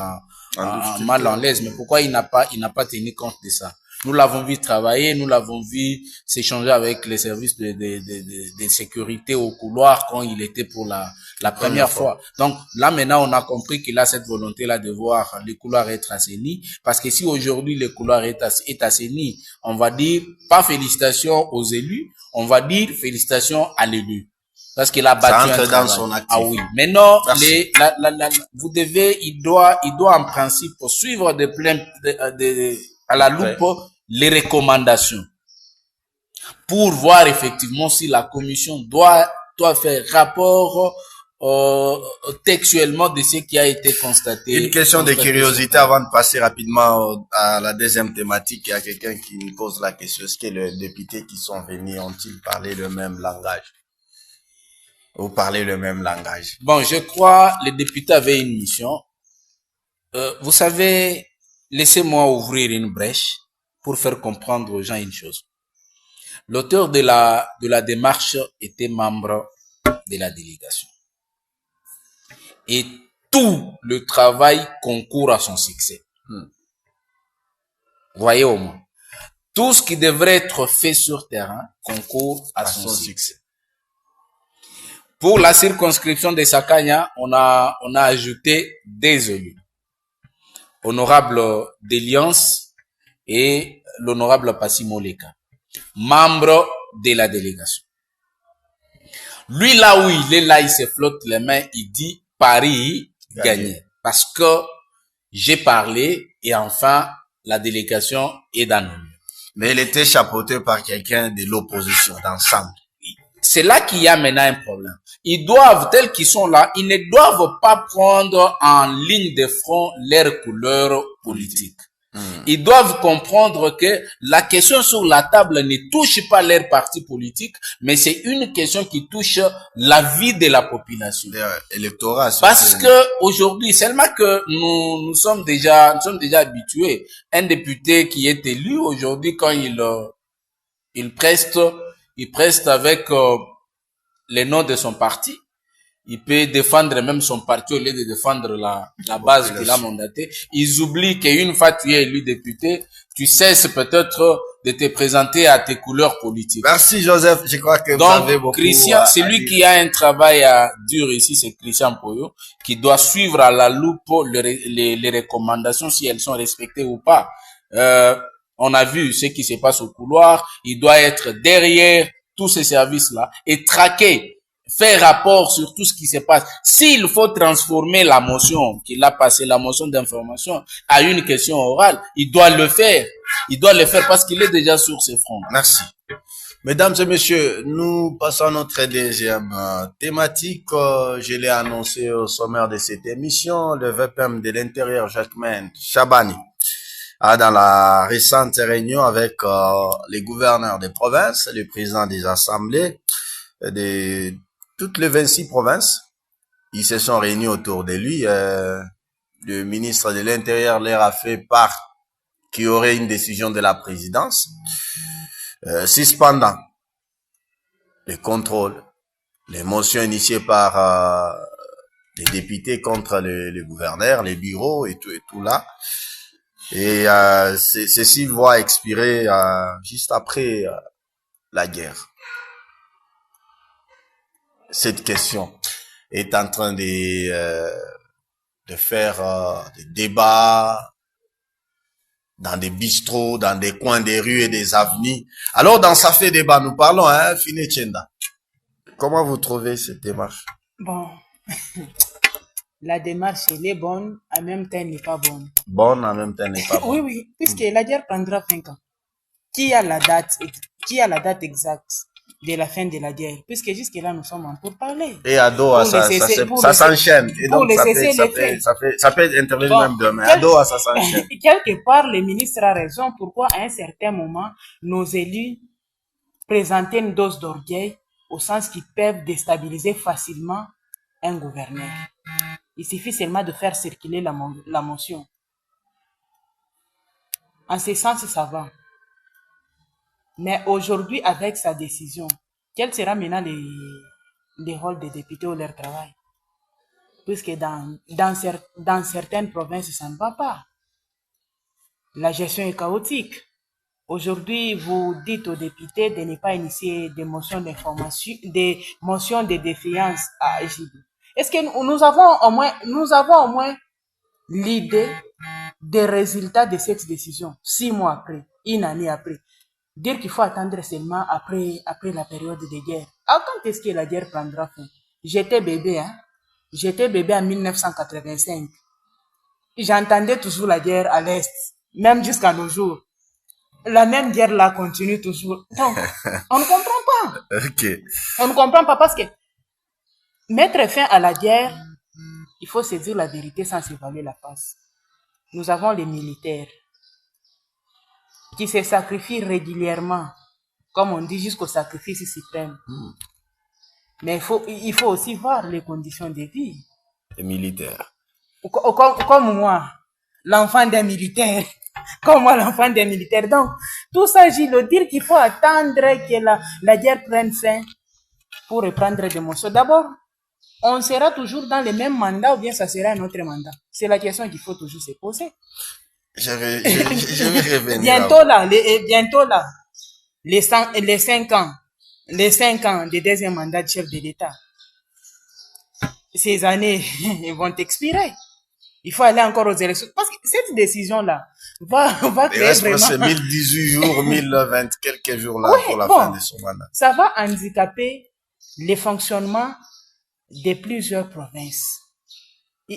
Speaker 4: mal en l'aise. Mais pourquoi il n'a pas tenu compte de ça? Nous l'avons vu travailler, nous l'avons vu s'échanger avec les services de sécurité au couloir quand il était pour la première fois. Donc là maintenant on a compris qu'il a cette volonté là de voir les couloirs être assainis, parce que si aujourd'hui le couloir est assaini, on va dire pas félicitations aux élus, on va dire félicitations à l'élu. Parce qu'il a battu un travail.
Speaker 3: Dans son actif.
Speaker 4: Ah oui. Maintenant, il doit en principe suivre à la loupe les recommandations pour voir effectivement si la commission doit faire rapport textuellement de ce qui a été constaté.
Speaker 3: Une question de curiosité avant de passer rapidement à la deuxième thématique. Il y a quelqu'un qui me pose la question, est-ce que les députés qui sont venus ont-ils parlé le même langage? Ou parler le même langage?
Speaker 4: Bon, je crois les députés avaient une mission. Vous savez, laissez-moi ouvrir une brèche pour faire comprendre aux gens une chose. L'auteur de la démarche était membre de la délégation. Et tout le travail concourt à son succès. Voyez au moins. Tout ce qui devrait être fait sur terrain concourt à son succès. Pour la circonscription de Sakanya, on a ajouté des élus. Honorable Deliance et l'honorable Passi Moleka, membre de la délégation. Lui, là où il est, là, il se flotte les mains, il dit Paris gagné. Parce que j'ai parlé et enfin, la délégation est dans nous.
Speaker 3: Mais il était chapeauté par quelqu'un de l'opposition, d'ensemble.
Speaker 4: C'est là qu'il y a maintenant un problème. Ils doivent, tels qu'ils sont là, ils ne doivent pas prendre en ligne de front leur couleur politique. Ils doivent comprendre que la question sur la table ne touche pas leur parti politique, mais c'est une question qui touche la vie de la population.
Speaker 3: L'électorat.
Speaker 4: Parce que aujourd'hui, seulement que nous sommes déjà habitués. Un député qui est élu aujourd'hui, quand il preste avec le nom de son parti. Il peut défendre même son parti au lieu de défendre la base qu'il a mandatée. Ils oublient qu'une fois tu es élu député, tu cesses peut-être de te présenter à tes couleurs politiques.
Speaker 3: Merci Joseph, je crois que vous avez beaucoup.
Speaker 4: Christian, c'est lui qui a un travail dur ici, c'est Christian Poyo, qui doit suivre à la loupe les recommandations, si elles sont respectées ou pas. On a vu ce qui se passe au couloir, il doit être derrière tous ces services-là et traquer, faire rapport sur tout ce qui se passe. S'il faut transformer la motion qu'il a passée, la motion d'information, à une question orale, il doit le faire. Il doit le faire parce qu'il est déjà sur ses fronts.
Speaker 3: Merci. Mesdames et messieurs, nous passons à notre deuxième thématique. Je l'ai annoncé au sommaire de cette émission. Le VPM de l'Intérieur, Jacquemain Chabani, dans la récente réunion avec les gouverneurs des provinces, les présidents des assemblées de toutes les 26 provinces, ils se sont réunis autour de lui. Le ministre de l'Intérieur leur a fait part qu'il y aurait une décision de la présidence suspendant les contrôles, les motions initiées par les députés contre les gouverneurs, les bureaux et tout là. Et ceci va expirer juste après la guerre. Cette question est en train de faire des débats dans des bistrots, dans des coins des rues et des avenues. Alors, dans ça fait débat, nous parlons, Fine Chenda. Comment vous trouvez cette démarche?
Speaker 5: Bon, la démarche, elle est bonne, en même temps, elle n'est pas bonne.
Speaker 3: Bonne, en même temps, elle n'est pas bonne.
Speaker 5: Oui, oui, puisque la guerre prendra 5 ans. Qui a la date exacte de la fin de la guerre? Puisque jusque-là, nous sommes en pourparlers.
Speaker 3: Et à Doha, ça s'enchaîne. Et donc, ça peut intervenir bon, même demain. À Doha, ça s'enchaîne.
Speaker 5: Quelque part, le ministre a raison. Pourquoi, à un certain moment, nos élus présentaient une dose d'orgueil au sens qu'ils peuvent déstabiliser facilement un gouverneur. Il suffit seulement de faire circuler la motion. En ce sens, ça va. Mais aujourd'hui, avec sa décision, quel sera maintenant les rôles des députés ou leur travail? Puisque dans certaines provinces, ça ne va pas. La gestion est chaotique. Aujourd'hui, vous dites aux députés de ne pas initier des motions d'information, des motions de défiance à EJB. Est-ce que nous avons au moins l'idée des résultats de cette décision 6 mois après, une année après? Dire qu'il faut attendre seulement après la période de guerre. Alors, quand est-ce que la guerre prendra fin? J'étais bébé, J'étais bébé en 1985. J'entendais toujours la guerre à l'Est, même jusqu'à nos jours. La même guerre là continue toujours. Donc, on ne comprend pas.
Speaker 3: Okay.
Speaker 5: On ne comprend pas parce que mettre fin à la guerre, il faut se dire la vérité sans se voiler la face. Nous avons les militaires qui se sacrifient régulièrement, comme on dit, jusqu'au sacrifice suprême. Mais il faut aussi voir les conditions de vie.
Speaker 3: Les militaires.
Speaker 5: Comme moi, l'enfant d'un militaire. Comme moi, l'enfant d'un militaire. Donc, tout ça, Gilles, dire qu'il faut attendre que la guerre prenne fin pour reprendre des motions. D'abord, on sera toujours dans le même mandat ou bien ça sera un autre mandat? C'est la question qu'il faut toujours se poser.
Speaker 3: Je vais revenir.
Speaker 5: Bientôt là, les 5 ans de deuxième mandat de chef de l'État. Ces années vont expirer. Il faut aller encore aux élections. Parce que cette décision-là va créer vraiment...
Speaker 3: C'est 1018 jours, 1020 quelques jours là pour la fin de son mandat.
Speaker 5: Ça va handicaper le fonctionnement de plusieurs provinces.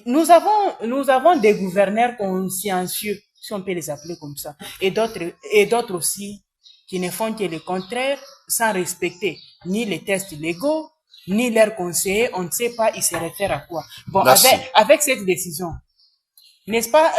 Speaker 5: Nous avons des gouverneurs consciencieux, si on peut les appeler comme ça, et d'autres aussi qui ne font que le contraire sans respecter ni les tests légaux, ni leurs conseillers. On ne sait pas, ils se réfèrent à quoi. Bon, avec cette décision, n'est-ce pas,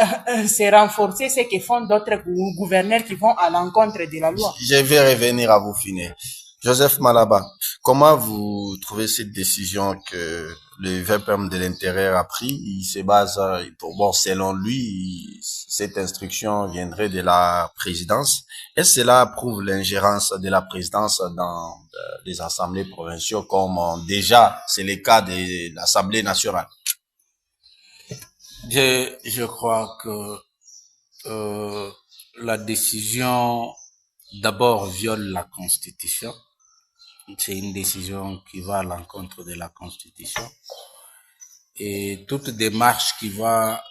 Speaker 5: c'est renforcer ce que font d'autres gouverneurs qui vont à l'encontre de la loi.
Speaker 3: Je vais revenir à vous finir. Joseph Malaba, comment vous trouvez cette décision que le VPM de l'intérieur a pris? Il se base, selon lui, cette instruction viendrait de la présidence. Est-ce que cela prouve l'ingérence de la présidence dans les assemblées provinciales comme déjà c'est le cas de l'Assemblée nationale?
Speaker 4: Je crois que la décision d'abord viole la Constitution. C'est une décision qui va à l'encontre de la Constitution. Et toute démarche qui va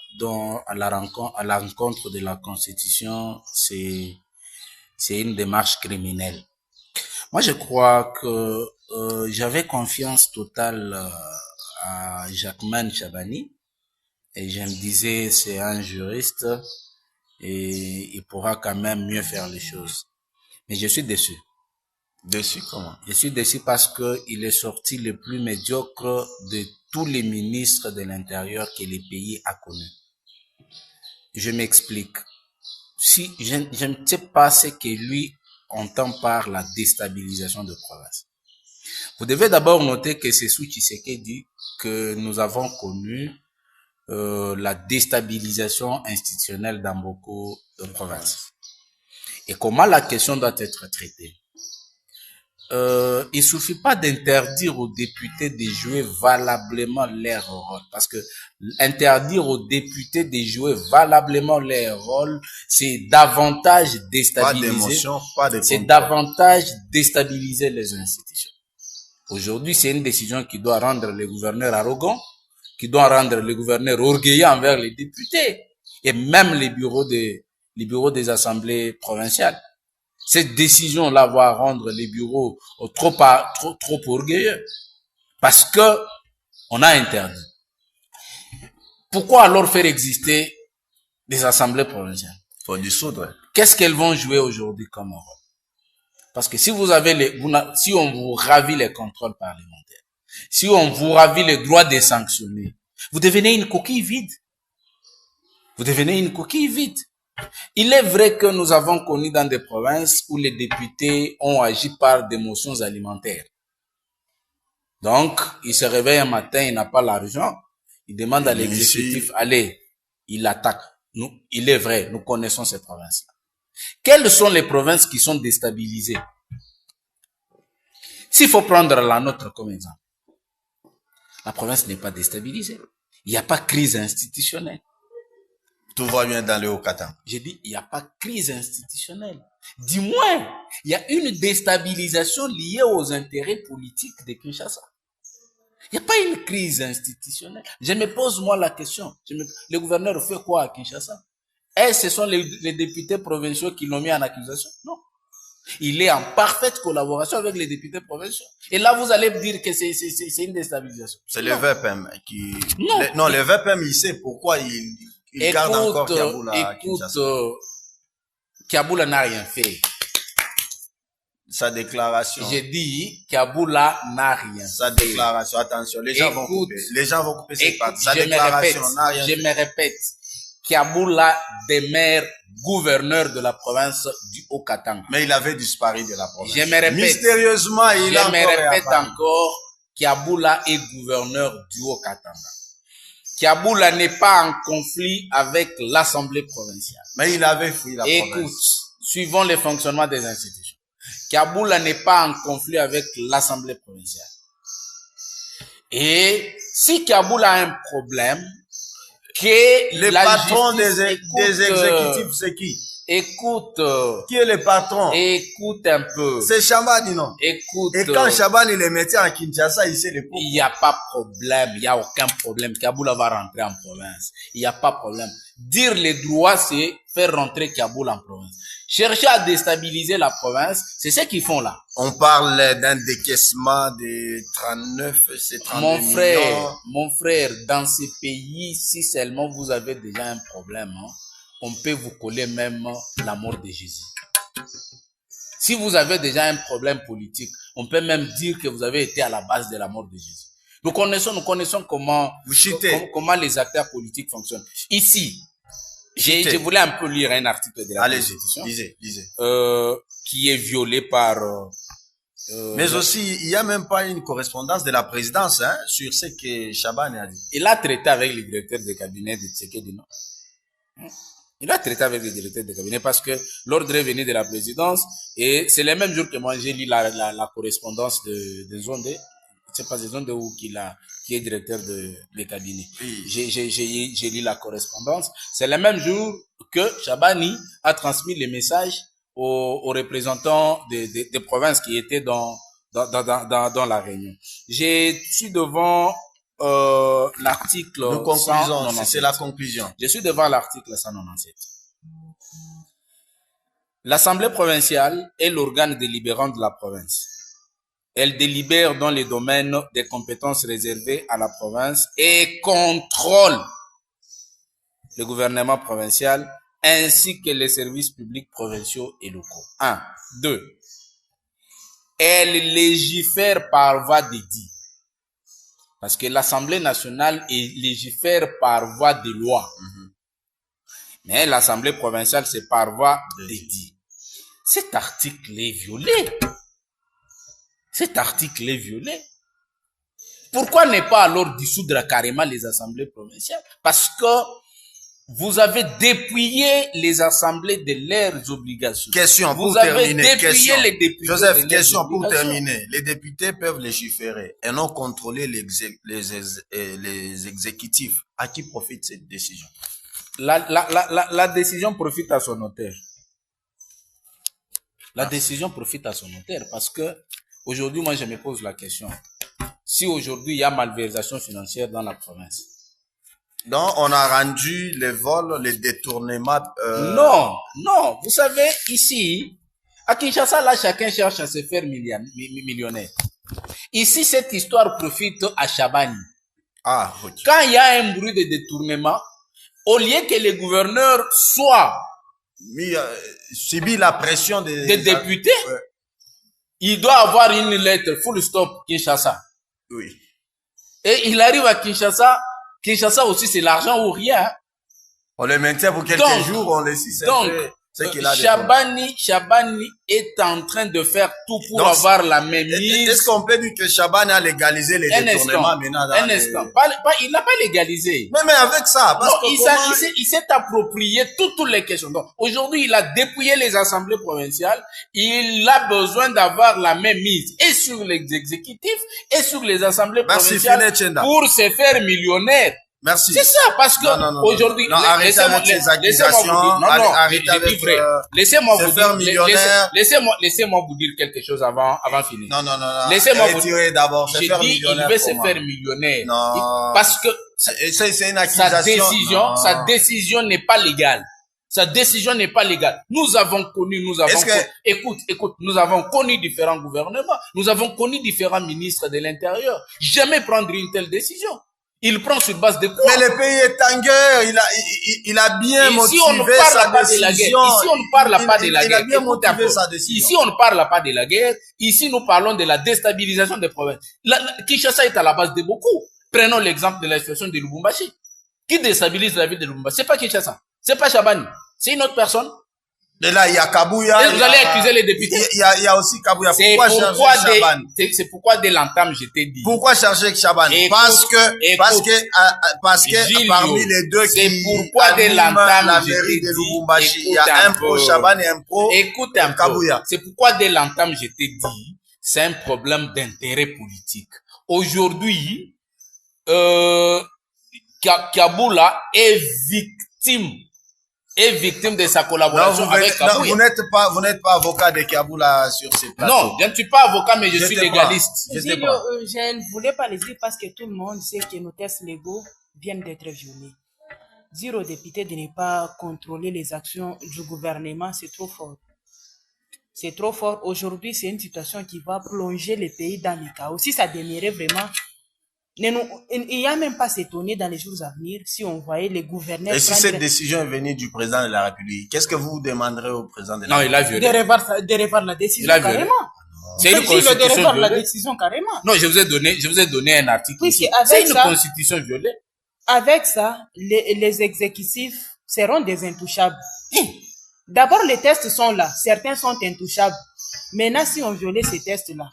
Speaker 4: à l'encontre de la Constitution, c'est une démarche criminelle. Moi, je crois que j'avais confiance totale à Jacquemain Chabani. Et je me disais, c'est un juriste et il pourra quand même mieux faire les choses. Mais je suis déçu.
Speaker 3: Déçu comment?
Speaker 4: Je suis déçu parce que il est sorti le plus médiocre de tous les ministres de l'Intérieur que le pays a connu. Je m'explique. Si je ne sais pas ce que lui entend par la déstabilisation de province. Vous devez d'abord noter que c'est sous Tshisekedi que nous avons connu la déstabilisation institutionnelle dans beaucoup de provinces. Et comment la question doit être traitée? il suffit pas d'interdire aux députés de jouer valablement leur rôle. Parce que interdire aux députés de jouer valablement leur rôle, c'est davantage déstabiliser.
Speaker 3: Pas d'émotion, pas de
Speaker 4: c'est
Speaker 3: contrôle.
Speaker 4: davantage déstabiliser les institutions. Aujourd'hui, c'est une décision qui doit rendre les gouverneurs arrogants, qui doit rendre les gouverneurs orgueilleux envers les députés et même les bureaux des assemblées provinciales. Cette décision-là va rendre les bureaux trop orgueilleux parce que on a interdit. Pourquoi alors faire exister des assemblées provinciales?
Speaker 3: Faut dissoudre.
Speaker 4: Qu'est-ce qu'elles vont jouer aujourd'hui comme rôle? Parce que si vous avez si on vous ravit les contrôles parlementaires, si on vous ravit le droit de sanctionner, vous devenez une coquille vide. Vous devenez une coquille vide. Il est vrai que nous avons connu dans des provinces où les députés ont agi par des motions alimentaires. Donc, il se réveille un matin, il n'a pas l'argent, il demande à l'exécutif, allez, il attaque. Il est vrai, nous connaissons ces provinces-là. Quelles sont les provinces qui sont déstabilisées? S'il faut prendre la nôtre comme exemple, la province n'est pas déstabilisée. Il n'y a pas crise institutionnelle.
Speaker 3: Tout va bien dans le Haut-Katanga.
Speaker 4: J'ai dit, il n'y a pas crise institutionnelle. Du moins, il y a une déstabilisation liée aux intérêts politiques de Kinshasa. Il n'y a pas une crise institutionnelle. Je me pose moi la question. Le gouverneur fait quoi à Kinshasa? Est-ce que ce sont les députés provinciaux qui l'ont mis en accusation? Non. Il est en parfaite collaboration avec les députés provinciaux. Et là, vous allez me dire que c'est une déstabilisation.
Speaker 3: C'est le VPM qui...
Speaker 4: Non.
Speaker 3: Le VPM, il sait pourquoi il garde encore Kiaboula à Kinshasa.
Speaker 4: Kiaboula n'a rien fait.
Speaker 3: Sa déclaration.
Speaker 4: J'ai dit, Kiaboula n'a rien fait.
Speaker 3: Sa déclaration, attention, les gens vont couper cette partie. Sa déclaration n'a rien fait.
Speaker 4: Je me répète. Kiaboula demeure gouverneur de la province du Haut-Katanga.
Speaker 3: Mais il avait disparu de la province.
Speaker 4: Je me répète.
Speaker 3: Mystérieusement, il a encore réapparu.
Speaker 4: Je me répète encore, Kiaboula est gouverneur du Haut-Katanga. Kiaboula n'est pas en conflit avec l'Assemblée provinciale.
Speaker 3: Mais il avait fui la province.
Speaker 4: Écoute, suivons le fonctionnement des institutions. Kiaboula n'est pas en conflit avec l'Assemblée provinciale. Et si Kiaboula a un problème, que
Speaker 3: le patron des exécutifs, c'est qui?
Speaker 4: Écoute.
Speaker 3: Qui est le patron?
Speaker 4: Écoute un peu.
Speaker 3: C'est Chabani, non?
Speaker 4: Écoute.
Speaker 3: Et quand Chabani le mettait en Kinshasa, il sait le pourquoi.
Speaker 4: Il n'y a pas de problème. Il n'y a aucun problème. Kiaboula va rentrer en province. Il n'y a pas de problème. Dire les droits, c'est faire rentrer Kiaboula en province. Chercher à déstabiliser la province, c'est ce qu'ils font là.
Speaker 3: On parle d'un décaissement de 39, c'est 32 millions.
Speaker 4: Mon frère, dans ces pays, si seulement vous avez déjà un problème, hein, on peut vous coller même la mort de Jésus. Si vous avez déjà un problème politique, on peut même dire que vous avez été à la base de la mort de Jésus. Nous connaissons comment les acteurs politiques fonctionnent. Ici, je voulais un peu lire un article de la Constitution.
Speaker 3: Lisez.
Speaker 4: Qui est violé par...
Speaker 3: mais aussi, il n'y a même pas une correspondance de la présidence sur ce que Chabani a dit.
Speaker 4: Il a traité avec le directeur de cabinet de Tshisekedi, non? Il a traité avec le directeur de cabinet parce que l'ordre est venu de la présidence et c'est le même jour que moi j'ai lu la correspondance de Zondé. C'est pas Zondé ou qui est directeur de cabinet. Oui. J'ai lu la correspondance. C'est le même jour que Chabani a transmis les messages aux représentants des provinces qui étaient dans la réunion. Je suis devant l'article 197.
Speaker 3: C'est la conclusion.
Speaker 4: Je suis devant l'article 197. L'Assemblée provinciale est l'organe délibérant de la province. Elle délibère dans les domaines des compétences réservées à la province et contrôle le gouvernement provincial ainsi que les services publics provinciaux et locaux. 1. 2. Elle légifère par voie d'édit. Parce que l'Assemblée nationale légifère par voie de loi. Mais l'Assemblée provinciale, c'est par voie d'édit. Cet article est violé. Pourquoi ne pas alors dissoudre carrément les assemblées provinciales? Parce que Vous avez dépouillé les assemblées de leurs obligations.
Speaker 3: Question pour
Speaker 4: Vous avez
Speaker 3: terminer.
Speaker 4: dépouillé les députés.
Speaker 3: Joseph,
Speaker 4: de leurs
Speaker 3: question pour
Speaker 4: obligations.
Speaker 3: terminer. Les députés peuvent légiférer et non contrôler les exécutifs. À qui profite cette décision?
Speaker 4: La décision profite à son notaire. La décision profite à son notaire parce que aujourd'hui, moi, je me pose la question. Si aujourd'hui, il y a malversation financière dans la province.
Speaker 3: Donc, on a rendu les vols, les détournements...
Speaker 4: Non. Vous savez, ici, à Kinshasa, là, chacun cherche à se faire millionnaire. Ici, cette histoire profite à Chabani.
Speaker 3: Ah, ok.
Speaker 4: Quand il y a un bruit de détournement, au lieu que les gouverneurs soient
Speaker 3: subit la pression des
Speaker 4: députés,
Speaker 3: ouais.
Speaker 4: Il doit avoir une lettre, full stop, Kinshasa.
Speaker 3: Oui.
Speaker 4: Et il arrive à Kinshasa. Kinshasa aussi, c'est l'argent ou rien.
Speaker 3: On le maintient pour quelques jours, on le sait.
Speaker 4: Donc, Chabani est en train de faire tout pour avoir la même mise.
Speaker 3: Est-ce qu'on peut dire que Chabani a légalisé les détournements maintenant?
Speaker 4: Un instant. Il n'a pas légalisé.
Speaker 3: Mais avec ça, parce que
Speaker 4: il s'est approprié toutes les questions. Donc, aujourd'hui, il a dépouillé les assemblées provinciales. Il a besoin d'avoir la même mise et sur les exécutifs et sur les assemblées provinciales pour se faire millionnaire.
Speaker 3: Merci.
Speaker 4: C'est ça, parce que aujourd'hui,
Speaker 3: arrêtez avec ces accusations.
Speaker 4: Laissez-moi vous dire quelque chose avant finir.
Speaker 3: Non.
Speaker 4: Laissez-moi vous
Speaker 3: dire d'abord.
Speaker 4: J'ai dit, il veut se faire millionnaire.
Speaker 3: Non.
Speaker 4: Parce que
Speaker 3: c'est une accusation.
Speaker 4: Sa décision n'est pas légale. Sa décision n'est pas légale. Nous avons connu, écoute, nous avons connu différents gouvernements. Nous avons connu différents ministres de l'Intérieur. Jamais prendre une telle décision. Il prend sur base de quoi?
Speaker 3: Mais le pays est en guerre. Il a bien motivé sa décision.
Speaker 4: Ici, on ne parle pas de la guerre.
Speaker 3: Il a bien motivé sa décision.
Speaker 4: Ici, on ne parle pas de la guerre. Ici, nous parlons de la déstabilisation des provinces. Kinshasa est à la base de beaucoup. Prenons l'exemple de la situation de Lubumbashi. Qui déstabilise la ville de Lubumbashi? C'est pas Kinshasa. C'est pas Chabani. C'est une autre personne.
Speaker 3: Et là, il y a Kabouya.
Speaker 4: Et vous allez accuser les députés.
Speaker 3: Il y a aussi Kabouya. Pourquoi chercher Chabani?
Speaker 4: C'est pourquoi dès l'entame, je t'ai dit.
Speaker 3: Pourquoi chercher Chabani? Parce que parmi les deux qui
Speaker 4: animent
Speaker 3: la mairie de Lubumbashi, il y a un pro Chabani et un pro Kabouya.
Speaker 4: C'est pourquoi dès l'entame, je t'ai dit, c'est un problème d'intérêt politique. Aujourd'hui, Kaboula est victime de sa collaboration avec Kabouya.
Speaker 3: Vous n'êtes pas avocat de Kaboula sur ces plateaux.
Speaker 4: Non, je ne suis pas avocat, mais je suis légaliste.
Speaker 5: Je ne voulais pas le dire parce que tout le monde sait que nos tests légaux viennent d'être violés. Dire aux députés de ne pas contrôler les actions du gouvernement, c'est trop fort. C'est trop fort. Aujourd'hui, c'est une situation qui va plonger le pays dans le chaos. Si ça demeurait vraiment... Il n'y a même pas s'étonner dans les jours à venir si on voyait les gouverneurs...
Speaker 3: Et si cette décision est venue du président de la République, qu'est-ce que vous demanderez au président de la
Speaker 4: Non,
Speaker 3: République?
Speaker 4: il a violé.
Speaker 5: De revoir la décision carrément.
Speaker 4: C'est une constitution violée.
Speaker 5: La décision carrément.
Speaker 4: Non, je vous ai donné un article.
Speaker 5: Ici.
Speaker 4: C'est une constitution violée.
Speaker 5: Avec ça, les exécutifs seront des intouchables. D'abord, les tests sont là. Certains sont intouchables. Maintenant, si on violait ces tests-là,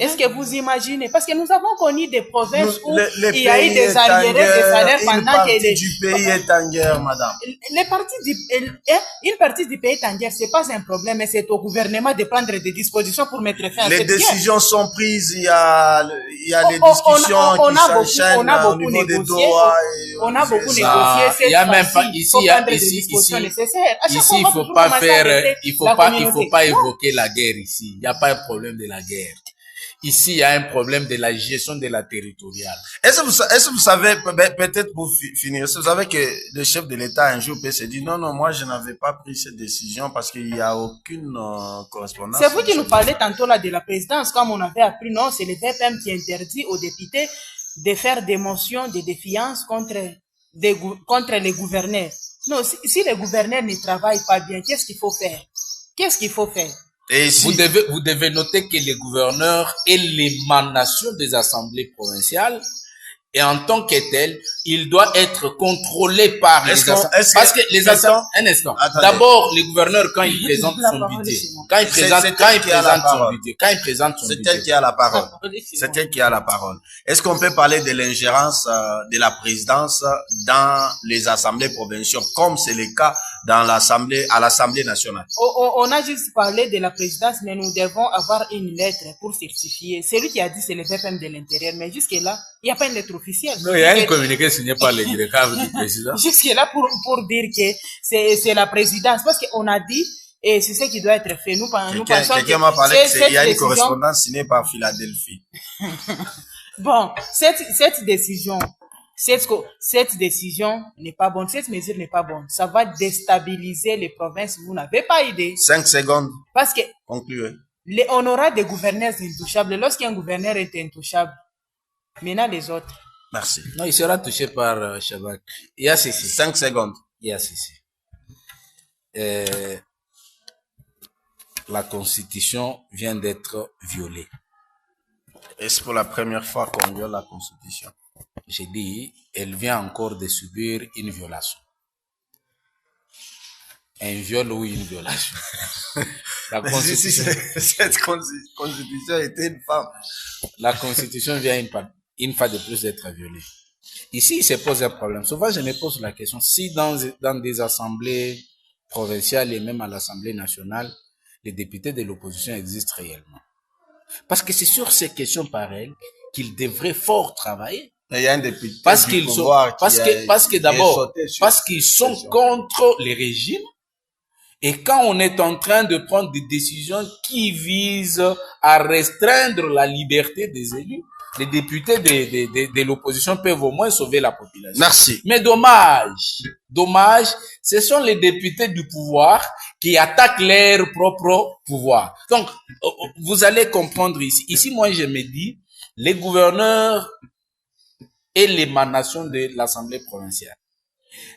Speaker 5: est-ce que vous imaginez? Parce que nous avons connu des provinces où il y a eu des arriérés de salaire pendant que
Speaker 3: du pays est en guerre, madame.
Speaker 5: Une partie du pays est en guerre, c'est pas un problème, mais c'est au gouvernement de prendre des dispositions pour mettre fin à cette guerre.
Speaker 3: Les décisions sont prises, il y a les discussions qui s'enchaînent au niveau des Doha.
Speaker 5: On a beaucoup négocié.
Speaker 4: Il y a même pas ici, il faut pas faire, il faut pas évoquer la guerre ici. Il n'y a pas un problème de la guerre. Ici, il y a un problème de la gestion de la territoriale.
Speaker 3: Est-ce que vous savez, peut-être pour finir, est-ce que vous savez que le chef de l'État un jour peut se dire non, moi je n'avais pas pris cette décision parce qu'il n'y a aucune correspondance.
Speaker 5: C'est vous qui nous parlez tantôt là de la présidence, comme on avait appris, non, c'est le VPM qui interdit aux députés de faire des motions de défiance contre les gouverneurs. Non, si les gouverneurs ne travaillent pas bien, qu'est-ce qu'il faut faire?
Speaker 3: Et si...
Speaker 4: Vous devez noter que les gouverneurs et l'émanation des assemblées provinciales Et en tant que tel, il doit être contrôlé par les assemblées. Parce que les assemblées, un instant. D'abord, les gouverneurs, quand ils présentent son budget, quand ils présentent son budget,
Speaker 3: c'est elle qui a la parole. C'est elle qui a la parole. Est-ce qu'on peut parler de l'ingérence de la présidence dans les assemblées provinciales, comme c'est le cas dans à l'Assemblée nationale?
Speaker 5: On a juste parlé de la présidence, mais nous devons avoir une lettre pour certifier. Celui qui a dit c'est le VPM de l'intérieur, mais jusque-là, il n'y a pas une lettre officielle.
Speaker 4: Non, il y a un communiqué signé par les directeurs du président.
Speaker 5: Jusque-là, pour dire que c'est la présidence, parce qu'on a dit, et c'est ce qui doit être fait. Nous pensons
Speaker 3: quelqu'un m'a parlé qu'il y a une correspondance signée par Philadelphie.
Speaker 5: Bon, cette décision n'est pas bonne, cette mesure n'est pas bonne. Ça va déstabiliser les provinces, vous n'avez pas idée.
Speaker 3: 5 secondes.
Speaker 5: Parce que
Speaker 3: concluez.
Speaker 5: On aura des gouverneurs intouchables. Lorsqu'un gouverneur est intouchable, maintenant les autres.
Speaker 3: Merci.
Speaker 4: Non, il sera touché par Shabak. Il y a ceci.
Speaker 3: 5 secondes.
Speaker 4: Il y a ceci. La Constitution vient d'être violée.
Speaker 3: Est-ce pour la première fois qu'on viole la Constitution?
Speaker 4: J'ai dit, elle vient encore de subir une violation. Un viol ou une violation. La Constitution...
Speaker 3: Cette Constitution était une femme.
Speaker 4: La Constitution vient une fois de plus d'être violée. Ici, il se pose un problème. Souvent, je me pose la question, si dans des assemblées provinciales et même à l'Assemblée nationale, les députés de l'opposition existent réellement. Parce que c'est sur ces questions pareilles qu'ils devraient fort travailler.
Speaker 3: Il y a un député
Speaker 4: parce qu'ils sont contre les régimes. Et quand on est en train de prendre des décisions qui visent à restreindre la liberté des élus, les députés de l'opposition peuvent au moins sauver la population.
Speaker 3: Merci.
Speaker 4: Mais dommage, ce sont les députés du pouvoir qui attaquent leur propre pouvoir. Donc, vous allez comprendre ici. Ici, moi, je me dis, les gouverneurs et l'émanation de l'Assemblée provinciale.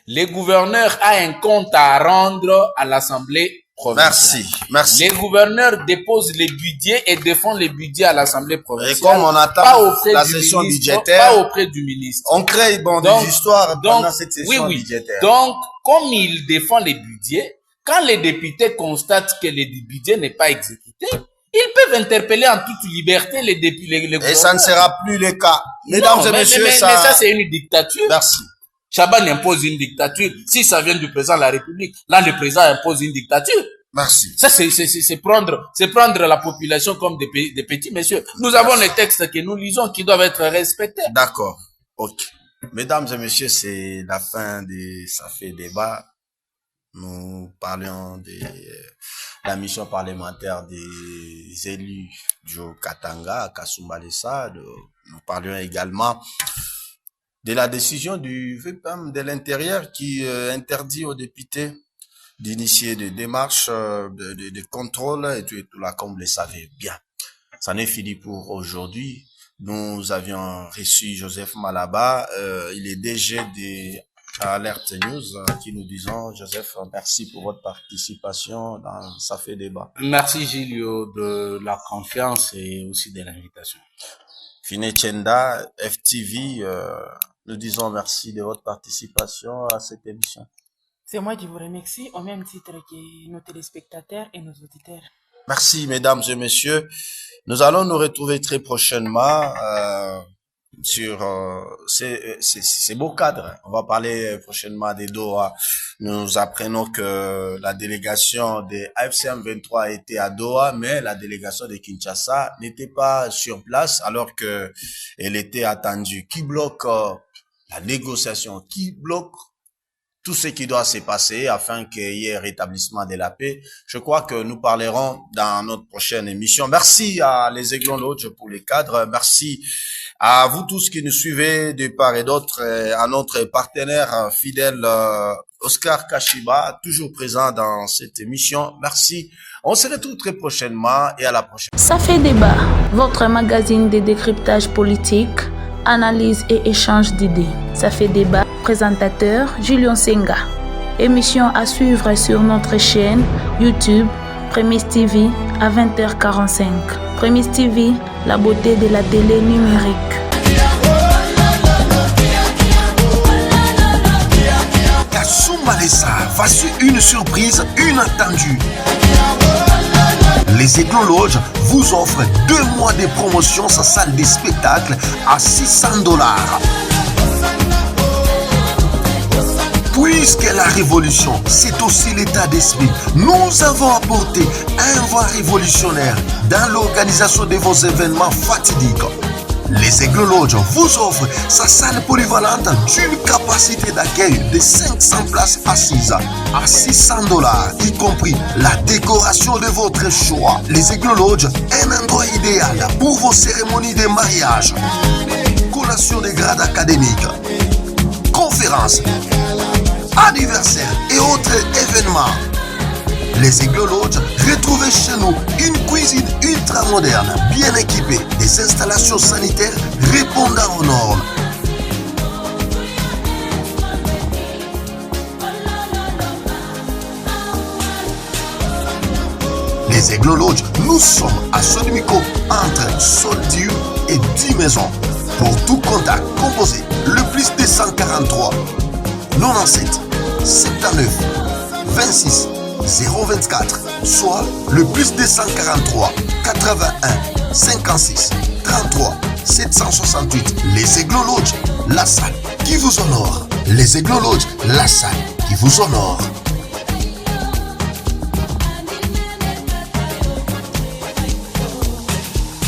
Speaker 4: Les gouverneurs ont un compte à rendre à l'Assemblée provinciale.
Speaker 3: Merci.
Speaker 4: Les gouverneurs déposent les budgets et défendent les budgets à l'Assemblée provinciale.
Speaker 3: Et comme on attend la session budgétaire,
Speaker 4: pas auprès du ministre.
Speaker 3: On crée des histoires pendant cette session budgétaire.
Speaker 4: Donc, comme ils défendent les budgets, quand les députés constatent que le budget n'est pas exécuté, ils peuvent interpeller en toute liberté les gouverneurs.
Speaker 3: Et ça ne sera plus le cas. Mesdames et messieurs,
Speaker 4: mais ça c'est une dictature.
Speaker 3: Merci.
Speaker 4: Chaban impose une dictature. Si ça vient du président de la République, là le président impose une dictature.
Speaker 3: Merci.
Speaker 4: Ça c'est prendre la population comme des petits messieurs. Nous avons les textes que nous lisons qui doivent être respectés.
Speaker 3: D'accord. Ok. Mesdames et messieurs, c'est la fin de Ça fait débat. Nous parlions de la mission parlementaire des élus du Katanga, à Kasumbalesa. Nous parlions également de la décision du VPM de l'intérieur qui interdit aux députés d'initier des démarches de contrôle et tout là, comme vous le savez bien. Ça n'est fini pour aujourd'hui. Nous avions reçu Joseph Malaba, il est DG de Alerte News, qui nous disons, Joseph, merci pour votre participation dans Ça fait débat.
Speaker 4: Merci Gilio de la confiance et aussi de l'invitation.
Speaker 3: Fine Chenda, FTV, nous disons merci de votre participation à cette émission.
Speaker 5: C'est moi qui vous remercie au même titre que nos téléspectateurs et nos auditeurs.
Speaker 3: Merci mesdames et messieurs. Nous allons nous retrouver très prochainement sur ces beaux cadres. On va parler prochainement des Doha. Nous apprenons que la délégation des AFCM 23 était à Doha, mais la délégation de Kinshasa n'était pas sur place alors que elle était attendue. Qui bloque la négociation? Qui bloque tout ce qui doit se passer afin qu'il y ait rétablissement de la paix? Je crois que nous parlerons dans notre prochaine émission. Merci à les Aiglons Lodge pour les cadres. Merci à vous tous qui nous suivez de part et d'autre, à notre partenaire fidèle Oscar Kashiba, toujours présent dans cette émission. Merci. On se retrouve très prochainement et à la prochaine.
Speaker 1: Ça fait débat, votre magazine de décryptage politique, analyse et échange d'idées. Ça fait débat. Présentateur Julion Senga. Émission à suivre sur notre chaîne YouTube Prémisse TV à 20h45. Prémisse TV, la beauté de la télé numérique.
Speaker 2: Balessa, voici une surprise inattendue. Les Aigles Lodge vous offrent 2 mois de promotion sa salle de spectacle à $600. Puisque la révolution, c'est aussi l'état d'esprit, nous avons apporté un vent révolutionnaire dans l'organisation de vos événements fatidiques. Les Aigles Lodge vous offrent sa salle polyvalente d'une capacité d'accueil de 500 places assises à $600, y compris la décoration de votre choix. Les Aigles Lodge, un endroit idéal pour vos cérémonies de mariage, collation de grades académiques, conférences, anniversaires et autres événements. Les Aigles Lodge, retrouvez chez nous une cuisine ultra moderne, bien équipée, des installations sanitaires répondant aux normes. Les Aigles Lodge, nous sommes à Sonimico, entre Soldieu et 10 maisons. Pour tout contact, composez le +243 97 79 26 024, soit le +243 81 56 33 768. Les Aigles Lodge, la salle qui vous honore. Les Aigles Lodge, la salle qui vous honore.